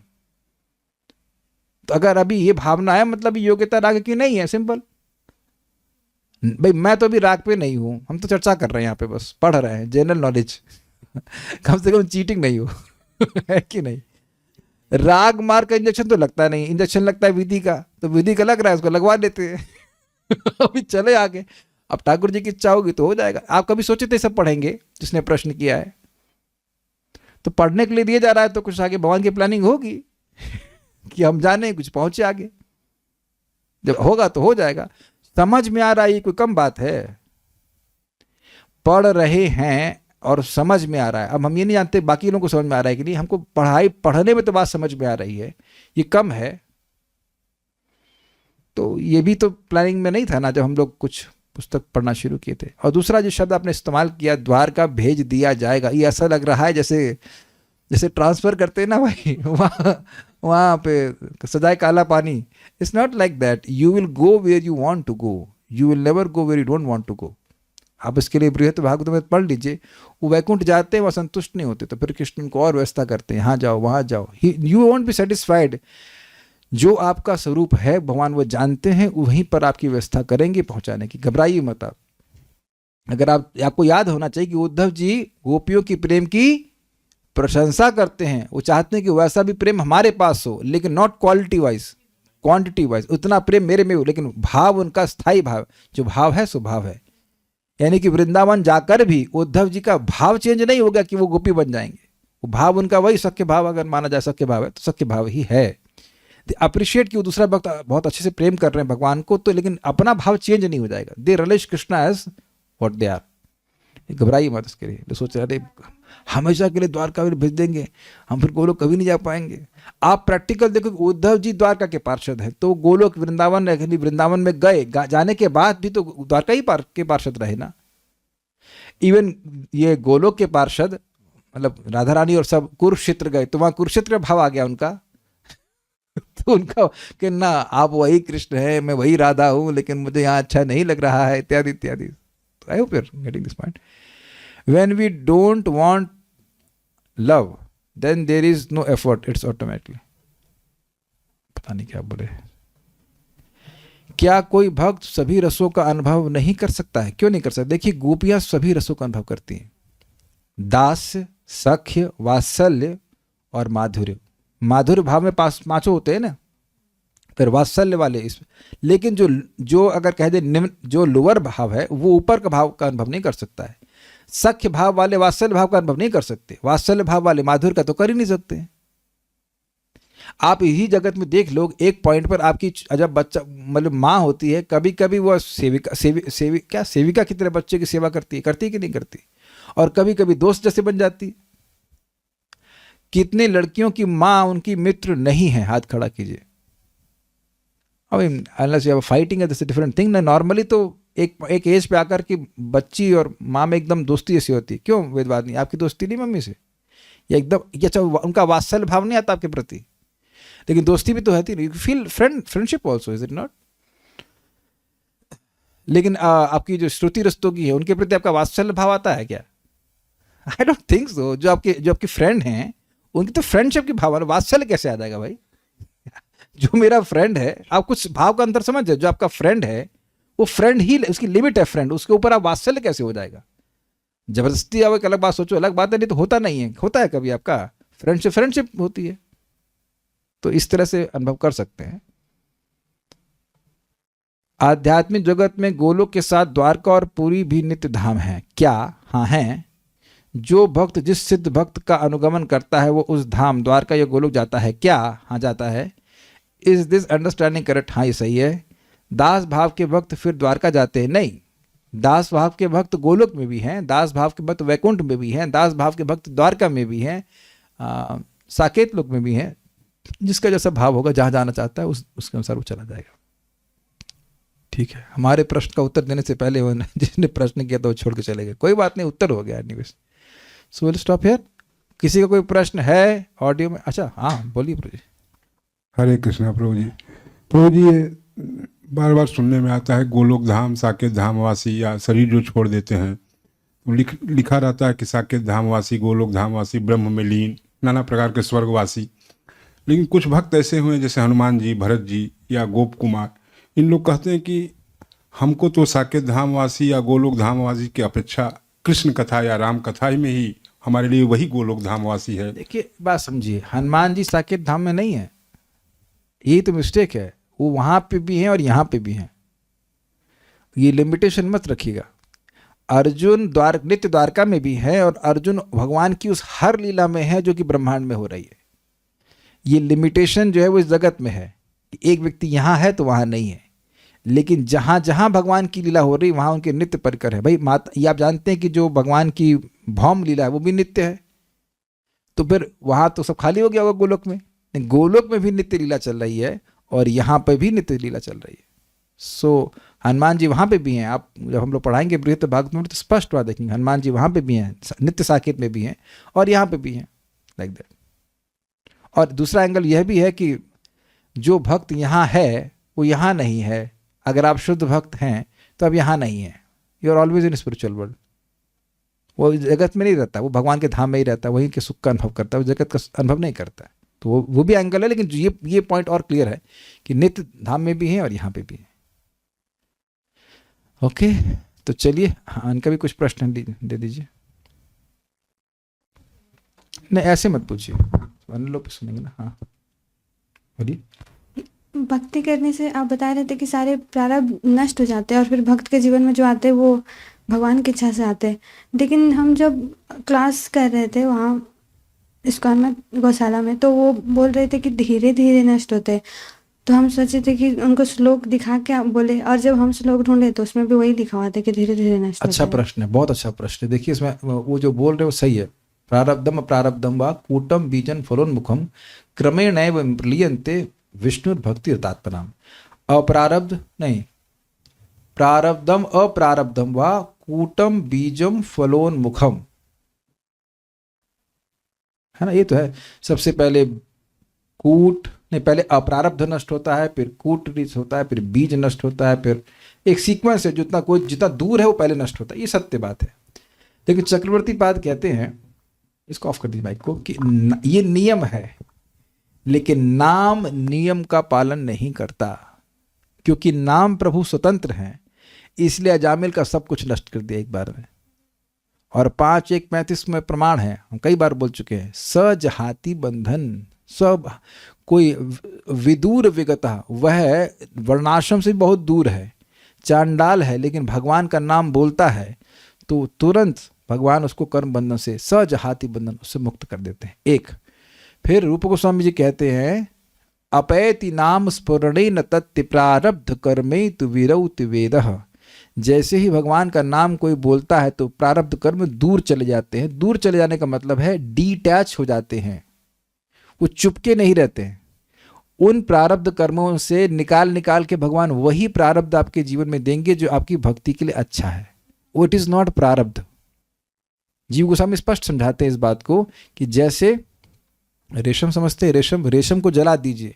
तो अगर अभी ये भावना है मतलब योग्यता राग की नहीं है, सिंपल। भाई मैं तो अभी राग पे नहीं हूं, हम तो चर्चा कर रहे हैं यहाँ पे, बस पढ़ रहे हैं जनरल नॉलेज। कम से कम चीटिंग नहीं हो। है कि नहीं? राग मार्ग का इंजेक्शन तो लगता नहीं, इंजेक्शन लगता है विधि का, तो विधि का लग रहा है उसको लगवा लेते हैं। अभी चले आगे, अब ठाकुर जी की इच्छा होगी तो हो जाएगा। आप कभी सोचे थे सब पढ़ेंगे? जिसने प्रश्न किया है तो पढ़ने के लिए दिया जा रहा है, तो कुछ आगे भगवान की प्लानिंग होगी कि हम जाने कुछ पहुंचे आगे। जब होगा तो हो जाएगा। समझ में आ रहा है ये कोई कम बात है। पढ़ रहे हैं और समझ में आ रहा है। अब हम ये नहीं जानते बाकी लोगों को समझ में आ रहा है कि नहीं, हमको पढ़ने में तो बात समझ में आ रही है, ये कम है। तो ये भी तो प्लानिंग में नहीं था ना जब हम लोग कुछ पुस्तक पढ़ना शुरू किए थे। और दूसरा जो शब्द आपने इस्तेमाल किया, द्वारका भेज दिया जाएगा, ये ऐसा लग रहा है जैसे ट्रांसफर करते हैं ना भाई, वहाँ पे सजाए काला पानी। It's not like that. You will go where you want to go, you will never go where you don't want to go. आप इसके लिए बृहत भागवत में पढ़ लीजिए, वो वैकुंठ जाते हैं, वहाँ संतुष्ट नहीं होते, तो फिर कृष्ण को और व्यवस्था करते हैं, यहाँ जाओ वहाँ जाओ। You want be satisfied. जो आपका स्वरूप है भगवान वो जानते हैं, वहीं पर आपकी व्यवस्था करेंगे पहुंचाने की। घबराइए मत आप। अगर आपको याद होना चाहिए कि उद्धव जी गोपियों की प्रेम की प्रशंसा करते हैं, वो चाहते हैं कि वैसा भी प्रेम हमारे पास हो, लेकिन not quality wise, quantity wise. उतना प्रेम मेरे में हो, लेकिन भाव उनका स्थायी भाव, जो भाव है सो भाव है। यानी कि वृंदावन जाकर भी उद्धव जी का भाव चेंज नहीं होगा कि वो गोपी बन जाएंगे। वो भाव उनका वही सख्य भाव, अगर माना जाए सख्य भाव है तो सख्य भाव ही है। अप्रिशिएट कि वो दूसरा भक्त बहुत अच्छे से प्रेम कर रहे हैं भगवान को, तो लेकिन अपना भाव चेंज नहीं हो जाएगा। They realise Krishna as what they are. घबराइए मत इसके लिए। तो सोच रहे हमेशा के लिए द्वारका भेज देंगे, हम फिर गोलोक कभी नहीं जा पाएंगे। आप प्रैक्टिकल देखो, उद्धव जी द्वारका के पार्षद है, तो गोलोक वृंदावन में गए, जाने के बाद भी तो द्वारका ही के पार्षद रहे ना। इवन ये गोलोक के पार्षद मतलब राधा रानी और सब कुरुक्षेत्र गए, तो वहां कुरुक्षेत्र भाव आ गया उनका। तो उनका कि ना आप वही कृष्ण है, मैं वही राधा हूं, लेकिन मुझे यहाँ अच्छा नहीं लग रहा है, इत्यादि इत्यादि। तो I hope you are getting this point. When we don't want love, then there is no effort, it's automatically। पता नहीं क्या बोले। क्या कोई भक्त सभी रसों का अनुभव नहीं कर सकता है? क्यों नहीं कर सकता? देखिए, गोपियां सभी रसों का अनुभव करती हैं। दास्य, सख्य, वात्सल्य और माधुर्य। माधुर्य भाव में पांचों होते हैं ना, फिर वात्सल्य वाले लेकिन जो अगर कह दे निम्न, जो लोअर भाव है वो ऊपर का भाव का अनुभव नहीं कर सकता है। सख्य भाव वाले वात्सल्य भाव का अनुभव नहीं कर सकते, वात्सल्य भाव वाले माधुर्य का तो कर ही नहीं सकते। आप यही जगत में देख लो, एक पॉइंट पर आपकी जब बच्चा मतलब माँ होती है, कभी कभी वो सेविका की तरह बच्चे की सेवा करती है कि नहीं करती, और कभी कभी दोस्त जैसे बन जाती है। कितने लड़कियों की माँ उनकी मित्र नहीं है? हाथ खड़ा कीजिए। Unless you are fighting that's a different thing ना। नॉर्मली तो एक एज पे आकर की बच्ची और माँ में एकदम दोस्ती ऐसी होती है। क्यों वेदवाद नहीं? आपकी दोस्ती नहीं मम्मी से, या एकदम अच्छा उनका वात्सल्य भाव नहीं आता आपके प्रति, लेकिन दोस्ती भी तो होती नहीं। Feel friendship also, is it not? लेकिन आपकी जो श्रुति रस्तों की है उनके प्रति आपका वात्सल्य भाव आता है क्या? I don't think so. जो आपके फ्रेंड हैं उनकी तो फ्रेंडशिप की भावना, वात्सल्य कैसे आ जाएगा भाई? जो मेरा फ्रेंड है, आप कुछ भाव का अंतर समझ जाए। जो आपका फ्रेंड है वो फ्रेंड ही, उसकी लिमिट है फ्रेंड, उसके ऊपर आप वात्सल्य कैसे हो जाएगा? जबरदस्ती आओ एक अलग बात सोचो, अलग बात है, नहीं तो होता नहीं है। होता है कभी आपका फ्रेंडशिप होती है, तो इस तरह से अनुभव कर सकते हैं। आध्यात्मिक जगत में गोलोक के साथ द्वारका और पुरी भी नित्य धाम है क्या? हाँ है। जो भक्त जिस सिद्ध भक्त का अनुगमन करता है वो उस धाम द्वारका या गोलोक जाता है क्या? हाँ जाता है। Is this understanding correct? हाँ ये सही है। दास भाव के भक्त फिर द्वारका जाते हैं? नहीं, दास भाव के भक्त गोलोक में भी हैं, दास भाव के भक्त वैकुंठ में भी हैं, दास भाव के भक्त द्वारका में भी हैं, साकेत लोक में भी हैं। जिसका जैसा भाव होगा, जहाँ जाना चाहता है उसके अनुसार वो चला जाएगा। ठीक है, हमारे प्रश्न का उत्तर देने से पहले जिसने प्रश्न किया तो वो छोड़ के चले गए। कोई बात नहीं, उत्तर हो गया anyways. So will stop here. किसी का कोई प्रश्न है ऑडियो में? अच्छा हाँ बोलिए प्रभु जी। हरे कृष्णा प्रभु जी। प्रभु जी, ये बार बार सुनने में आता है गोलोक धाम, साकेत धाम वासी या शरीर जो छोड़ देते हैं लिखा रहता है कि साकेत धामवासी, गोलोक धामवासी, ब्रह्म में लीन, नाना प्रकार के स्वर्गवासी। लेकिन कुछ भक्त ऐसे हुए जैसे हनुमान जी, भरत जी या गोप कुमार, इन लोग कहते हैं कि हमको तो साकेत धामवासी या गोलोक धामवासी की अपेक्षा कृष्ण कथा या राम कथा में ही हमारे लिए वही गोलोक धामवासी है। देखिए बात समझिए, हनुमान जी साकेत धाम में नहीं है, ये तो मिस्टेक है। वो वहां पे भी हैं और यहाँ पे भी हैं, ये लिमिटेशन मत रखिएगा। अर्जुन नित्य द्वारका में भी है और अर्जुन भगवान की उस हर लीला में है जो कि ब्रह्मांड में हो रही है। ये लिमिटेशन जो है वो इस जगत में है कि एक व्यक्ति यहाँ है तो वहाँ नहीं है, लेकिन जहाँ जहाँ भगवान की लीला हो रही वहाँ उनके नित्य परिकर है। भाई माता, ये आप जानते हैं कि जो भगवान की भौम लीला है वो भी नित्य है, तो फिर वहाँ तो सब खाली हो गया होगा गोलोक में। गोलोक में भी नित्य लीला चल रही है और यहाँ पर भी नित्य लीला चल रही है। सो हनुमान जी वहाँ पे भी हैं। आप जब हम लोग पढ़ाएंगे बृहत भागवत में तो स्पष्ट बात देखेंगे, हनुमान जी वहाँ पे भी हैं, नित्य साकेत में भी हैं और यहाँ पे भी हैं, लाइक दैट। और दूसरा एंगल यह भी है कि जो भक्त यहाँ है वो यहाँ नहीं है। अगर आप शुद्ध भक्त हैं तो अब यहाँ नहीं है, you are always in spiritual world. वो जगत में नहीं रहता, वो भगवान के धाम में ही रहता है, वहीं के सुख का अनुभव करता है, वो जगत का अनुभव नहीं करता है। तो वो भी एंगल है, लेकिन ये पॉइंट और क्लियर है कि नित्य धाम में भी हैं और यहाँ पे भी हैं। ओके, तो चलिए हाँ, इनका भी कुछ प्रश्न दे दीजिए। नहीं ऐसे मत पूछिए, अन्य लोग सुनेंगे ना। हाँ बोलिए। भक्ति करने से आप बता रहे थे कि सारे प्रारब्ध नष्ट हो जाते हैं और फिर भक्त के जीवन में जो आते हैं वो भगवान की इच्छा से आते हैं। लेकिन हम जब क्लास कर रहे थे वहाँ इस्कॉन में, गौशाला में, तो वो बोल रहे थे कि धीरे धीरे नष्ट होते हैं। तो हम सोचे थे कि उनको श्लोक दिखा के आप बोले, और जब हम श्लोक ढूंढे तो उसमें भी वही लिखा हुआ था कि धीरे धीरे नष्ट अच्छा प्रश्न है, बहुत अच्छा प्रश्न है। देखिए इसमें वो जो बोल रहे हो सही है। प्रारब्धम अप्रारब्धम वा कूटम बीजन फलोन्मुखम क्रमेणैव म्रियन्ते विष्णु भक्ति रतात्मनाम। अप्रारब्ध नहीं, प्रारब्धम अप्रारब्धम वा कूटम बीजम फलोन्मुखम, है ना। ये तो है। सबसे पहले कूट नहीं, पहले अप्रारब्ध नष्ट होता है, फिर कूट नष्ट होता है, फिर बीज नष्ट होता है, फिर एक सीक्वेंस है। जितना दूर है वो पहले नष्ट होता है, ये सत्य बात है। लेकिन चक्रवर्ती पाद कहते हैं, इसको ऑफ कर दीजिए माइक को, कि ये नियम है, लेकिन नाम नियम का पालन नहीं करता। क्योंकि नाम प्रभु स्वतंत्र हैं, इसलिए अजामिल का सब कुछ नष्ट कर दिया एक बार में। और 5:1:35 में प्रमाण है, हम कई बार बोल चुके हैं, सजहाति बंधन। सब कोई विदूर विगता, वह वर्णाश्रम से बहुत दूर है, चांडाल है, लेकिन भगवान का नाम बोलता है तो तुरंत भगवान उसको कर्म बंधन से, सजहाति बंधन, उससे मुक्त कर देते हैं। एक फिर रूप गोस्वामी जी कहते हैं, अपैति नाम स्फुरणेन तत्ति प्रारब्ध कर्मे तु विरौति वेदः। जैसे ही भगवान का नाम कोई बोलता है तो प्रारब्ध कर्म दूर चले जाते हैं। दूर चले जाने का मतलब है डिटैच हो जाते हैं, वो चुपके नहीं रहते हैं। उन प्रारब्ध कर्मों से निकाल के भगवान वही प्रारब्ध आपके जीवन में देंगे जो आपकी भक्ति के लिए अच्छा है। वो इट इज नॉट प्रारब्ध। जीव गोस्वामी स्पष्ट समझाते हैं इस बात को कि जैसे रेशम समझते हैं, रेशम को जला दीजिए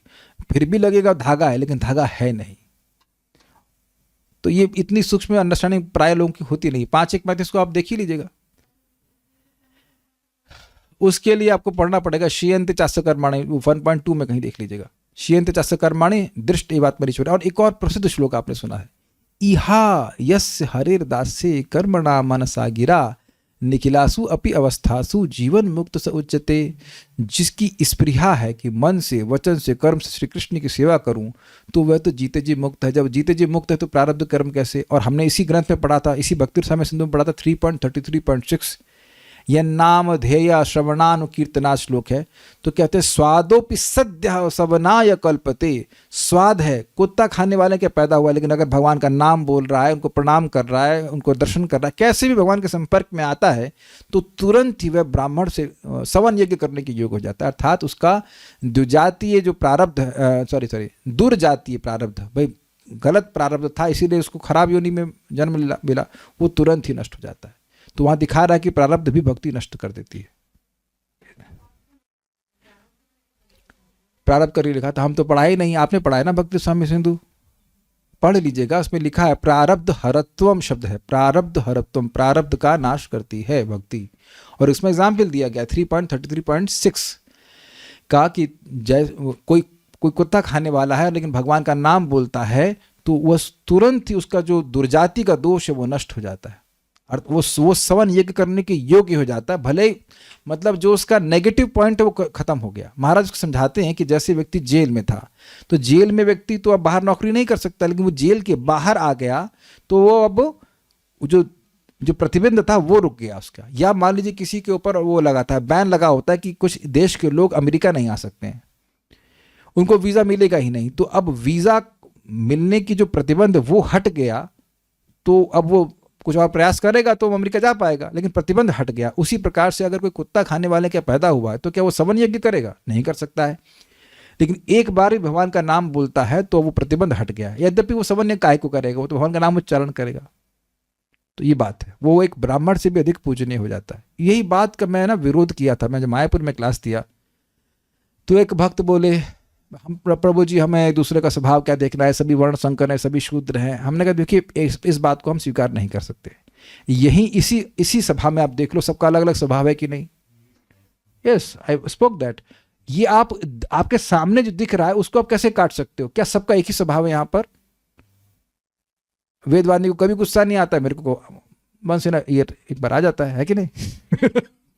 फिर भी लगेगा धागा है, लेकिन धागा है नहीं। तो ये इतनी सूक्ष्म अंडरस्टैंडिंग प्राय लोगों की होती नहीं। 5:1:35 को आप देख ही लीजिएगा। उसके लिए आपको पढ़ना पड़ेगा श्रियन्ते चास्य कर्माणि, 1.2 में कहीं देख लीजिएगा। श्रियन्ते चास्य कर्माणि दृष्ट एवात्मरीश्वर। और एक और प्रसिद्ध श्लोक आपने सुना है, इहा यस्य हरेर दास्य कर्मणा मनसा गिरा निखिलासु अपि अवस्थासु जीवन मुक्त स उच्यते। जिसकी स्पृहा है कि मन से, वचन से, कर्म से श्री कृष्ण की सेवा करूं, तो वह तो जीते जी मुक्त है। जब जीते जी मुक्त है तो प्रारब्ध कर्म कैसे? और हमने इसी ग्रंथ में पढ़ा था, इसी भक्ति रसामृत सिंधु में पढ़ा था 3.33.6, यह नाम ध्येय श्रवणानुकीर्तना श्लोक है। तो कहते हैं स्वादोपि सद्य सवनाय कल्पते। स्वाद है, कुत्ता खाने वाले क्या पैदा हुआ, लेकिन अगर भगवान का नाम बोल रहा है, उनको प्रणाम कर रहा है, उनको दर्शन कर रहा है, कैसे भी भगवान के संपर्क में आता है, तो तुरंत ही वह ब्राह्मण से सवन यज्ञ करने के योग्य हो जाता है। अर्थात उसका द्विजातीय जो प्रारब्ध दुर्जातीय प्रारब्ध, भाई गलत प्रारब्ध था इसीलिए उसको खराब योनि में जन्म मिला, वो तुरंत ही नष्ट हो जाता है। तो वहां दिखा रहा है कि प्रारब्ध भी भक्ति नष्ट कर देती है। प्रारब्ध कर लिखा था, हम तो पढ़ा ही नहीं, आपने पढ़ा है ना भक्ति रसामृत सिंधु, पढ़ लीजिएगा, उसमें लिखा है प्रारब्ध हरत्वम शब्द है, प्रारब्ध हरत्वम, प्रारब्ध का नाश करती है भक्ति। और इसमें एग्जाम्पल दिया गया 3.33.6 का कि कोई कुत्ता खाने वाला है लेकिन भगवान का नाम बोलता है तो वह तुरंत ही उसका जो दुर्जाति का दोष है वो नष्ट हो जाता है और वो सवन यज्ञ करने के योग्य हो जाता है। भले मतलब जो उसका नेगेटिव पॉइंट है वो खत्म हो गया। महाराज समझाते हैं कि जैसे व्यक्ति जेल में था तो जेल में व्यक्ति तो अब बाहर नौकरी नहीं कर सकता, लेकिन वो जेल के बाहर आ गया तो वो अब जो प्रतिबंध था वो रुक गया उसका। या मान लीजिए किसी के ऊपर वो लगा था, बैन लगा होता है कि कुछ देश के लोग अमेरिका नहीं आ सकते हैं, उनको वीज़ा मिलेगा ही नहीं, तो अब वीज़ा मिलने की जो प्रतिबंध वो हट गया तो अब वो कुछ और प्रयास करेगा तो अमेरिका जा पाएगा, लेकिन प्रतिबंध हट गया। उसी प्रकार से अगर कोई कुत्ता खाने वाले क्या पैदा हुआ है तो क्या वो सवन यज्ञ करेगा? नहीं कर सकता है। लेकिन एक बार भी भगवान का नाम बोलता है तो वो प्रतिबंध हट गया। यद्यपि वो सवन यज्ञ काहे को करेगा, वो तो भगवान का नाम उच्चारण करेगा। तो ये बात है, वो एक ब्राह्मण से भी अधिक पूजनीय हो जाता है। यही बात का मैं विरोध किया था। मैं जब मायापुर में क्लास दिया तो एक भक्त बोले, हम प्रभु जी हमें एक दूसरे का स्वभाव क्या देखना है, सभी वर्ण संकर हैं, सभी शूद्र हैं। हमने कहा देखिए इस बात को हम स्वीकार नहीं कर सकते। यही इसी सभा में आप देख लो, सबका अलग अलग स्वभाव है कि नहीं। Yes, I spoke that. ये आपके सामने जो दिख रहा है उसको आप कैसे काट सकते हो? क्या सबका एक ही स्वभाव है? यहाँ पर वेदवाणी को कभी गुस्सा नहीं आता, मेरे को मन से ना ये एक बार आ जाता है कि नहीं?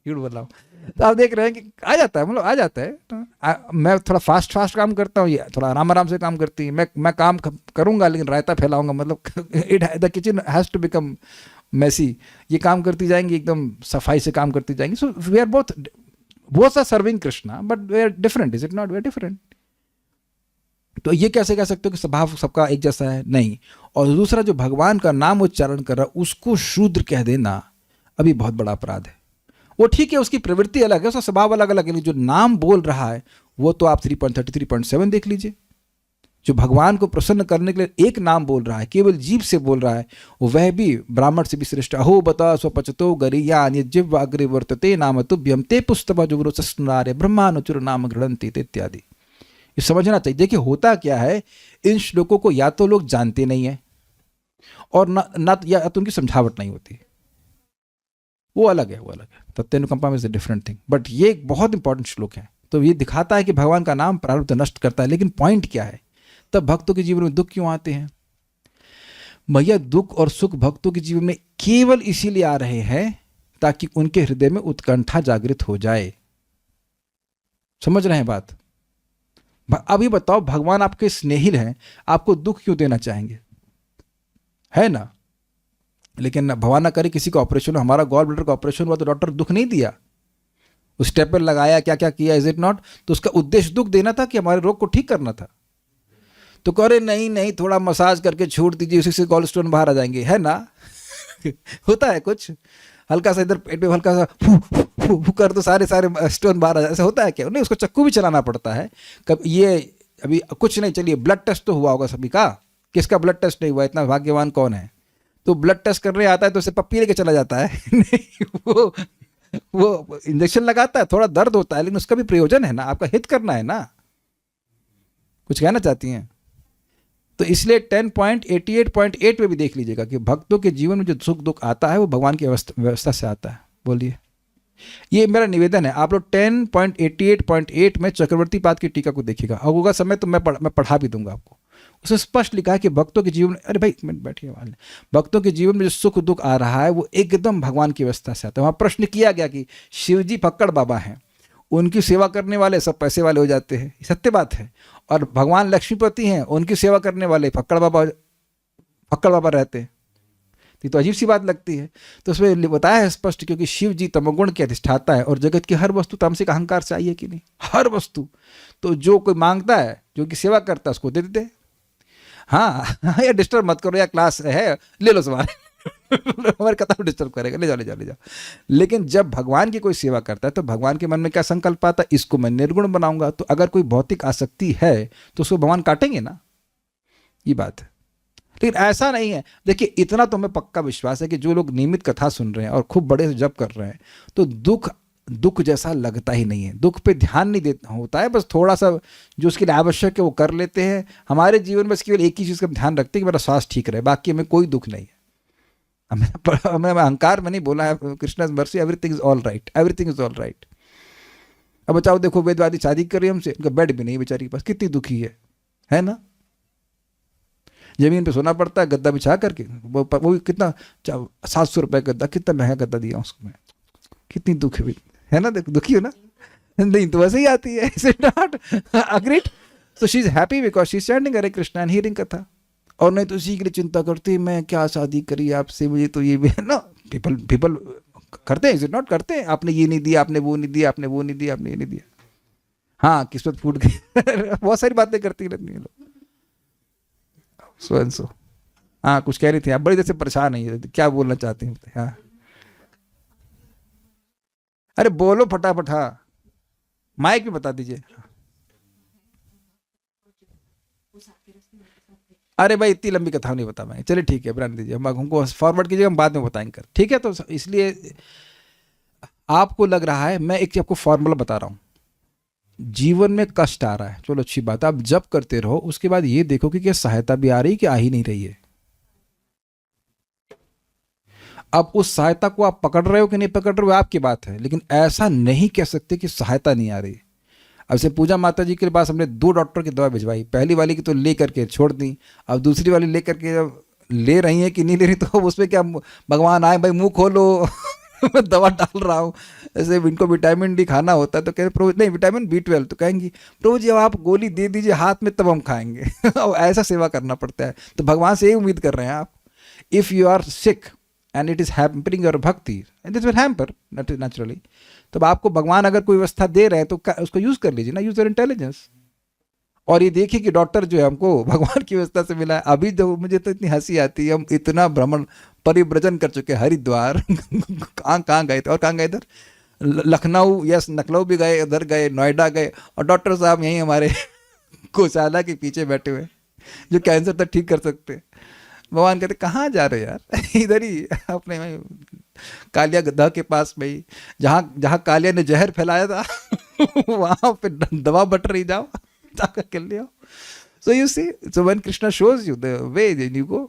झूठ बोल रहा हूँ। तो आप देख रहे हैं कि आ जाता है, मतलब आ जाता है। तो मैं थोड़ा फास्ट काम करता हूँ, ये थोड़ा आराम से काम करती है। मैं काम करूँगा लेकिन रायता फैलाऊंगा, मतलब the kitchen has to become messy. ये काम करती जाएंगी, एकदम सफाई से काम करती जाएंगी। So we are both are serving Krishna but we are different. Is it not? We are different. तो ये कैसे कह सकते हो कि स्वभाव सबका एक जैसा है? नहीं। और दूसरा, जो भगवान का नाम उच्चारण कर रहा है उसको शूद्र कह देना अभी बहुत बड़ा अपराध है। वो ठीक है, उसकी प्रवृत्ति अलग है, उसका स्वभाव अलग अलग है, जो नाम बोल रहा है वो तो आप 3.33.7 देख लीजिए। जो भगवान को प्रसन्न करने के लिए एक नाम बोल रहा है, केवल जीभ से बोल रहा है, वह भी ब्राह्मण से भी श्रेष्ठ। अहो बता स्वपचतो गरिया जिव अग्रे वर्तते नाम तुभ्यम ते पुस्तभ जुगुरो सस्नार्य ब्रह्मानुचुर नाम गृहंति इत्यादि। ये समझना चाहिए। देखिए होता क्या है, इन श्लोकों को या तो लोग जानते नहीं है और या तो उनकी समझावट नहीं होती। वो अलग है, वो अलग है। तत्तेनुकंपा is a different thing. But ये एक बहुत इंपॉर्टेंट श्लोक है। तो ये दिखाता है कि भगवान का नाम प्रारब्ध नष्ट करता है। लेकिन पॉइंट क्या है? तब भक्तों के जीवन में दुख क्यों आते हैं? भैया दुख और सुख भक्तों के जीवन में केवल इसीलिए आ रहे हैं ताकि उनके हृदय में उत्कंठा जागृत हो जाए। समझ रहे हैं बात? अभी बताओ, भगवान आपके स्नेहिल हैं, आपको दुख क्यों देना चाहेंगे? है ना? लेकिन भगवान ना करे किसी का ऑपरेशन हो, हमारा गॉल ब्लैडर का ऑपरेशन हुआ तो डॉक्टर दुख नहीं दिया, उस स्टेपल लगाया, क्या क्या किया, इज इट नॉट? तो उसका उद्देश्य दुख देना था कि हमारे रोग को ठीक करना था। तो कह रहे नहीं थोड़ा मसाज करके छोड़ दीजिए, उसी से गॉल स्टोन बाहर आ जाएंगे, है ना? होता है कुछ, हल्का सा इधर पेट में हल्का सा फू कर तो सारे स्टोन बाहर आ जाए, ऐसा होता है क्या? नहीं, उसको चक्कू भी चलाना पड़ता है। कब ये अभी कुछ नहीं, चलिए ब्लड टेस्ट तो हुआ होगा सभी का, किसका ब्लड टेस्ट नहीं हुआ? इतना भाग्यवान कौन है? तो ब्लड टेस्ट करने आता है तो उसे पप्पी लेके चला जाता है। नहीं, वो इंजेक्शन लगाता है, थोड़ा दर्द होता है, लेकिन उसका भी प्रयोजन है ना, आपका हित करना है ना। कुछ कहना चाहती हैं? तो इसलिए 10.88.8 में भी देख लीजिएगा कि भक्तों के जीवन में जो सुख दुख आता है वो भगवान की व्यवस्था से आता है। बोलिए, ये मेरा निवेदन है। आप लोग 10.88.8 में चक्रवर्ती पाद की टीका को देखिएगा, और होगा समय तो मैं पढ़ा भी दूंगा आपको। उसमें स्पष्ट लिखा है कि भक्तों के जीवन में, अरे भाई मिनट बैठिए, भक्तों के जीवन में जो सुख दुख आ रहा है वो एकदम भगवान की व्यवस्था से आता है। वहाँ प्रश्न किया गया कि शिव जी फक्कड़ बाबा हैं, उनकी सेवा करने वाले सब पैसे वाले हो जाते हैं, सत्य बात है। और भगवान लक्ष्मीपति हैं, उनकी सेवा करने वाले फक्कड़ बाबा रहते हैं। तो अजीब सी बात लगती है। तो उसमें बताया है स्पष्ट, क्योंकि शिव जी तमोगुण के अधिष्ठाता है और जगत की हर वस्तु तामसिक अहंकार से आई है कि नहीं? हर वस्तु। तो जो कोई मांगता है, जो कि सेवा करता है, उसको दे देते। हाँ या डिस्टर्ब मत करो, या क्लास है ले लो सवाल हमारे कथा डिस्टर्ब करेगा, ले जाओ। लेकिन जब भगवान की कोई सेवा करता है तो भगवान के मन में क्या संकल्प आता है? इसको मैं निर्गुण बनाऊंगा। तो अगर कोई भौतिक आसक्ति है तो उसको भगवान काटेंगे ना, ये बात है। लेकिन ऐसा नहीं है। देखिए, इतना तो हमें पक्का विश्वास है कि जो लोग नियमित कथा सुन रहे हैं और खूब बड़े से जप कर रहे हैं, तो दुख दुख जैसा लगता ही नहीं है। दुख पे ध्यान नहीं देता होता है, बस थोड़ा सा जो उसके लिए आवश्यक है वो कर लेते हैं। हमारे जीवन में बस केवल एक ही चीज़ का ध्यान रखते हैं कि मेरा स्वास्थ्य ठीक रहे, बाकी हमें कोई दुख नहीं है। हमें अहंकार में नहीं बोला है, Krishna is mercy, everything is all right, everything is all right. अब बचाओ, देखो वेदवादी शादी कर रही है हमसे, उनका बेड भी नहीं बेचारी के पास, कितनी दुखी है ना। जमीन पे सोना पड़ता है गद्दा बिछा करके, वो भी कितना 700 रुपये गद्दा, कितना महंगा गद्दा दिया उसको मैं, कितनी दुख है ना, दुखी हो ना। नहीं तो वैसे ही आती है, is it not agreed? So she is happy because she is standing Hare Krishna and hearing कथा। और नहीं तो उसी के लिए चिंता करती, मैं क्या शादी करी आपसे, मुझे तो ये भी है ना। पीपल करते हैं, इज इट नॉट करते हैं, आपने ये नहीं दिया, आपने वो नहीं दिया, आपने वो नहीं दिया, आपने ये नहीं दिया। हाँ, किस्मत फूट गई बहुत सारी बातें करती रहती हैं लोग। सो एंड सो, हाँ कुछ कह रही थी आप, बड़ी देर से परेशान है, क्या बोलना चाहती हैं? हाँ अरे बोलो फटाफट, हाँ माइक भी बता दीजिए। अरे भाई इतनी लंबी कथा नहीं बता पाएंगे, चलिए ठीक है बना दीजिए, हम हमको फॉरवर्ड कीजिएगा, हम बाद में बताएंगे कर, ठीक है। तो इसलिए आपको लग रहा है, मैं एक आपको फॉर्मूला बता रहा हूँ, जीवन में कष्ट आ रहा है, चलो अच्छी बात है, आप जब करते रहो, उसके बाद ये देखो कि क्या सहायता भी आ रही है कि आ ही नहीं रही है। अब उस सहायता को आप पकड़ रहे हो कि नहीं पकड़ रहे हो आपकी बात है, लेकिन ऐसा नहीं कह सकते कि सहायता नहीं आ रही। अब से पूजा माता जी के पास हमने 2 डॉक्टर की दवा भिजवाई, पहली वाली की तो ले करके छोड़ दी, अब दूसरी वाली ले करके जब ले रही है कि नहीं ले रही, तो उसमें क्या भगवान आए भाई मुंह खोलो मैं दवा डाल रहा हूँ। ऐसे इनको विटामिन डी खाना होता है तो कह प्रभु नहीं विटामिन B12, तो कहेंगी प्रभु जी अब आप गोली दे दीजिए हाथ में तब हम खाएंगे और ऐसा सेवा करना पड़ता है। तो भगवान से यही उम्मीद कर रहे हैं आप, if you are sick and it is hampering your bhakti and this will hamper naturally, तो आपको भगवान अगर कोई व्यवस्था दे रहे हैं तो उसको यूज़ कर लीजिए ना, यूज़ योर इंटेलिजेंस। और ये देखिए कि डॉक्टर जो है हमको भगवान की व्यवस्था से मिला है। अभी जो मुझे तो इतनी हंसी आती है, हम इतना भ्रमण परिव्रजन कर चुके हैं, हरिद्वार कहाँ गए थे, और कहाँ गए इधर लखनऊ, यस लखनऊ भी गए, उधर गए, नोएडा गए, और डॉक्टर साहब यहीं हमारे गौशाला के पीछे बैठे हुए जो कैंसर तक ठीक कर सकते हैं। भगवान कहते कहाँ जा रहे यार इधर ही अपने कालिया गद्दा के पास में, जहाँ कालिया ने जहर फैलाया था वहाँ पे दवा बट रही, जाओ जाकर कर लिया। So you see, so when Krishna shows you the way, then you go.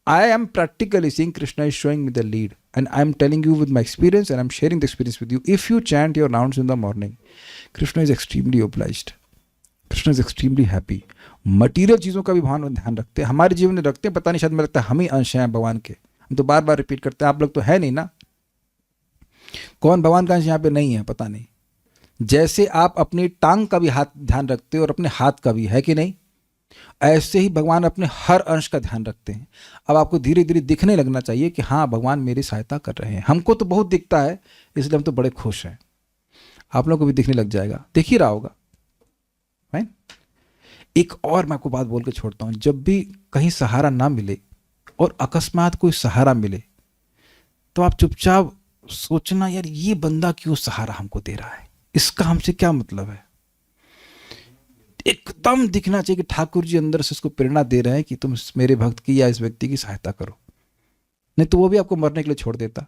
I am practically seeing Krishna is showing me the lead, and I am telling you with my experience, and I am sharing the experience with you. If you chant your rounds in the morning, Krishna is extremely obliged. Krishna is extremely happy. Material चीज़ों का भी भगवान ध्यान रखते हैं, हमारे जीवन में रखते हैं, पता नहीं शायद मुझे लगता है हम ही अंश हैं भगवान के। हम तो बार बार रिपीट करते हैं, आप लोग तो है नहीं ना, कौन भगवान का अंश यहाँ पे नहीं है पता नहीं। जैसे आप अपनी टांग का भी हाथ ध्यान रखते हो और अपने हाथ का भी, है कि नहीं, ऐसे ही भगवान अपने हर अंश का ध्यान रखते हैं। अब आपको धीरे धीरे दिखने लगना चाहिए कि हाँ भगवान मेरी सहायता कर रहे हैं। हमको तो बहुत दिखता है इसलिए हम तो बड़े खुश हैं, आप लोगों को भी दिखने लग जाएगा, दिख ही रहा होगा। राइट। एक और मैं आपको बात बोल के छोड़ता हूँ, जब भी कहीं सहारा ना मिले और अकस्मात कोई सहारा मिले तो आप चुपचाप सोचना यार ये बंदा क्यों सहारा हमको दे रहा है, इसका हमसे क्या मतलब है। एकदम दिखना चाहिए कि ठाकुर जी अंदर से उसको प्रेरणा दे रहे हैं कि तुम मेरे भक्त की या इस व्यक्ति की सहायता करो, नहीं तो वो भी आपको मरने के लिए छोड़ देता।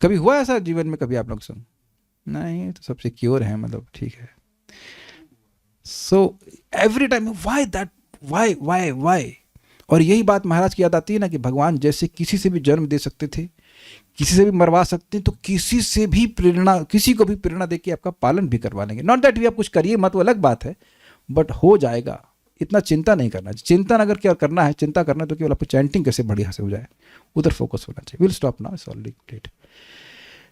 कभी हुआ ऐसा जीवन में, कभी आप लोग सुन नहीं, तो सब सिक्योर है, मतलब ठीक है। So every time why that, why why why. और यही बात महाराज की याद आती है ना कि भगवान जैसे किसी से भी जन्म दे सकते थे, किसी से भी मरवा सकते हैं, तो किसी से भी प्रेरणा, किसी को भी प्रेरणा देके आपका पालन भी करवा लेंगे। नॉट दैट भी आप कुछ करिए मत, वो अलग बात है, बट हो जाएगा। इतना चिंता नहीं करना, चिंतन अगर क्या करना है, चिंता करना है तो केवल आपको चैंटिंग कैसे बढ़िया से हो जाए उधर फोकस होना चाहिए। Will stop now, it's already late.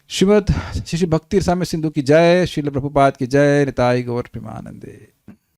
Srimad Shri Bhakti Rasamrita Sindhu की जय, श्रील प्रभुपाद की जय, निताई गौर प्रेमानंदे।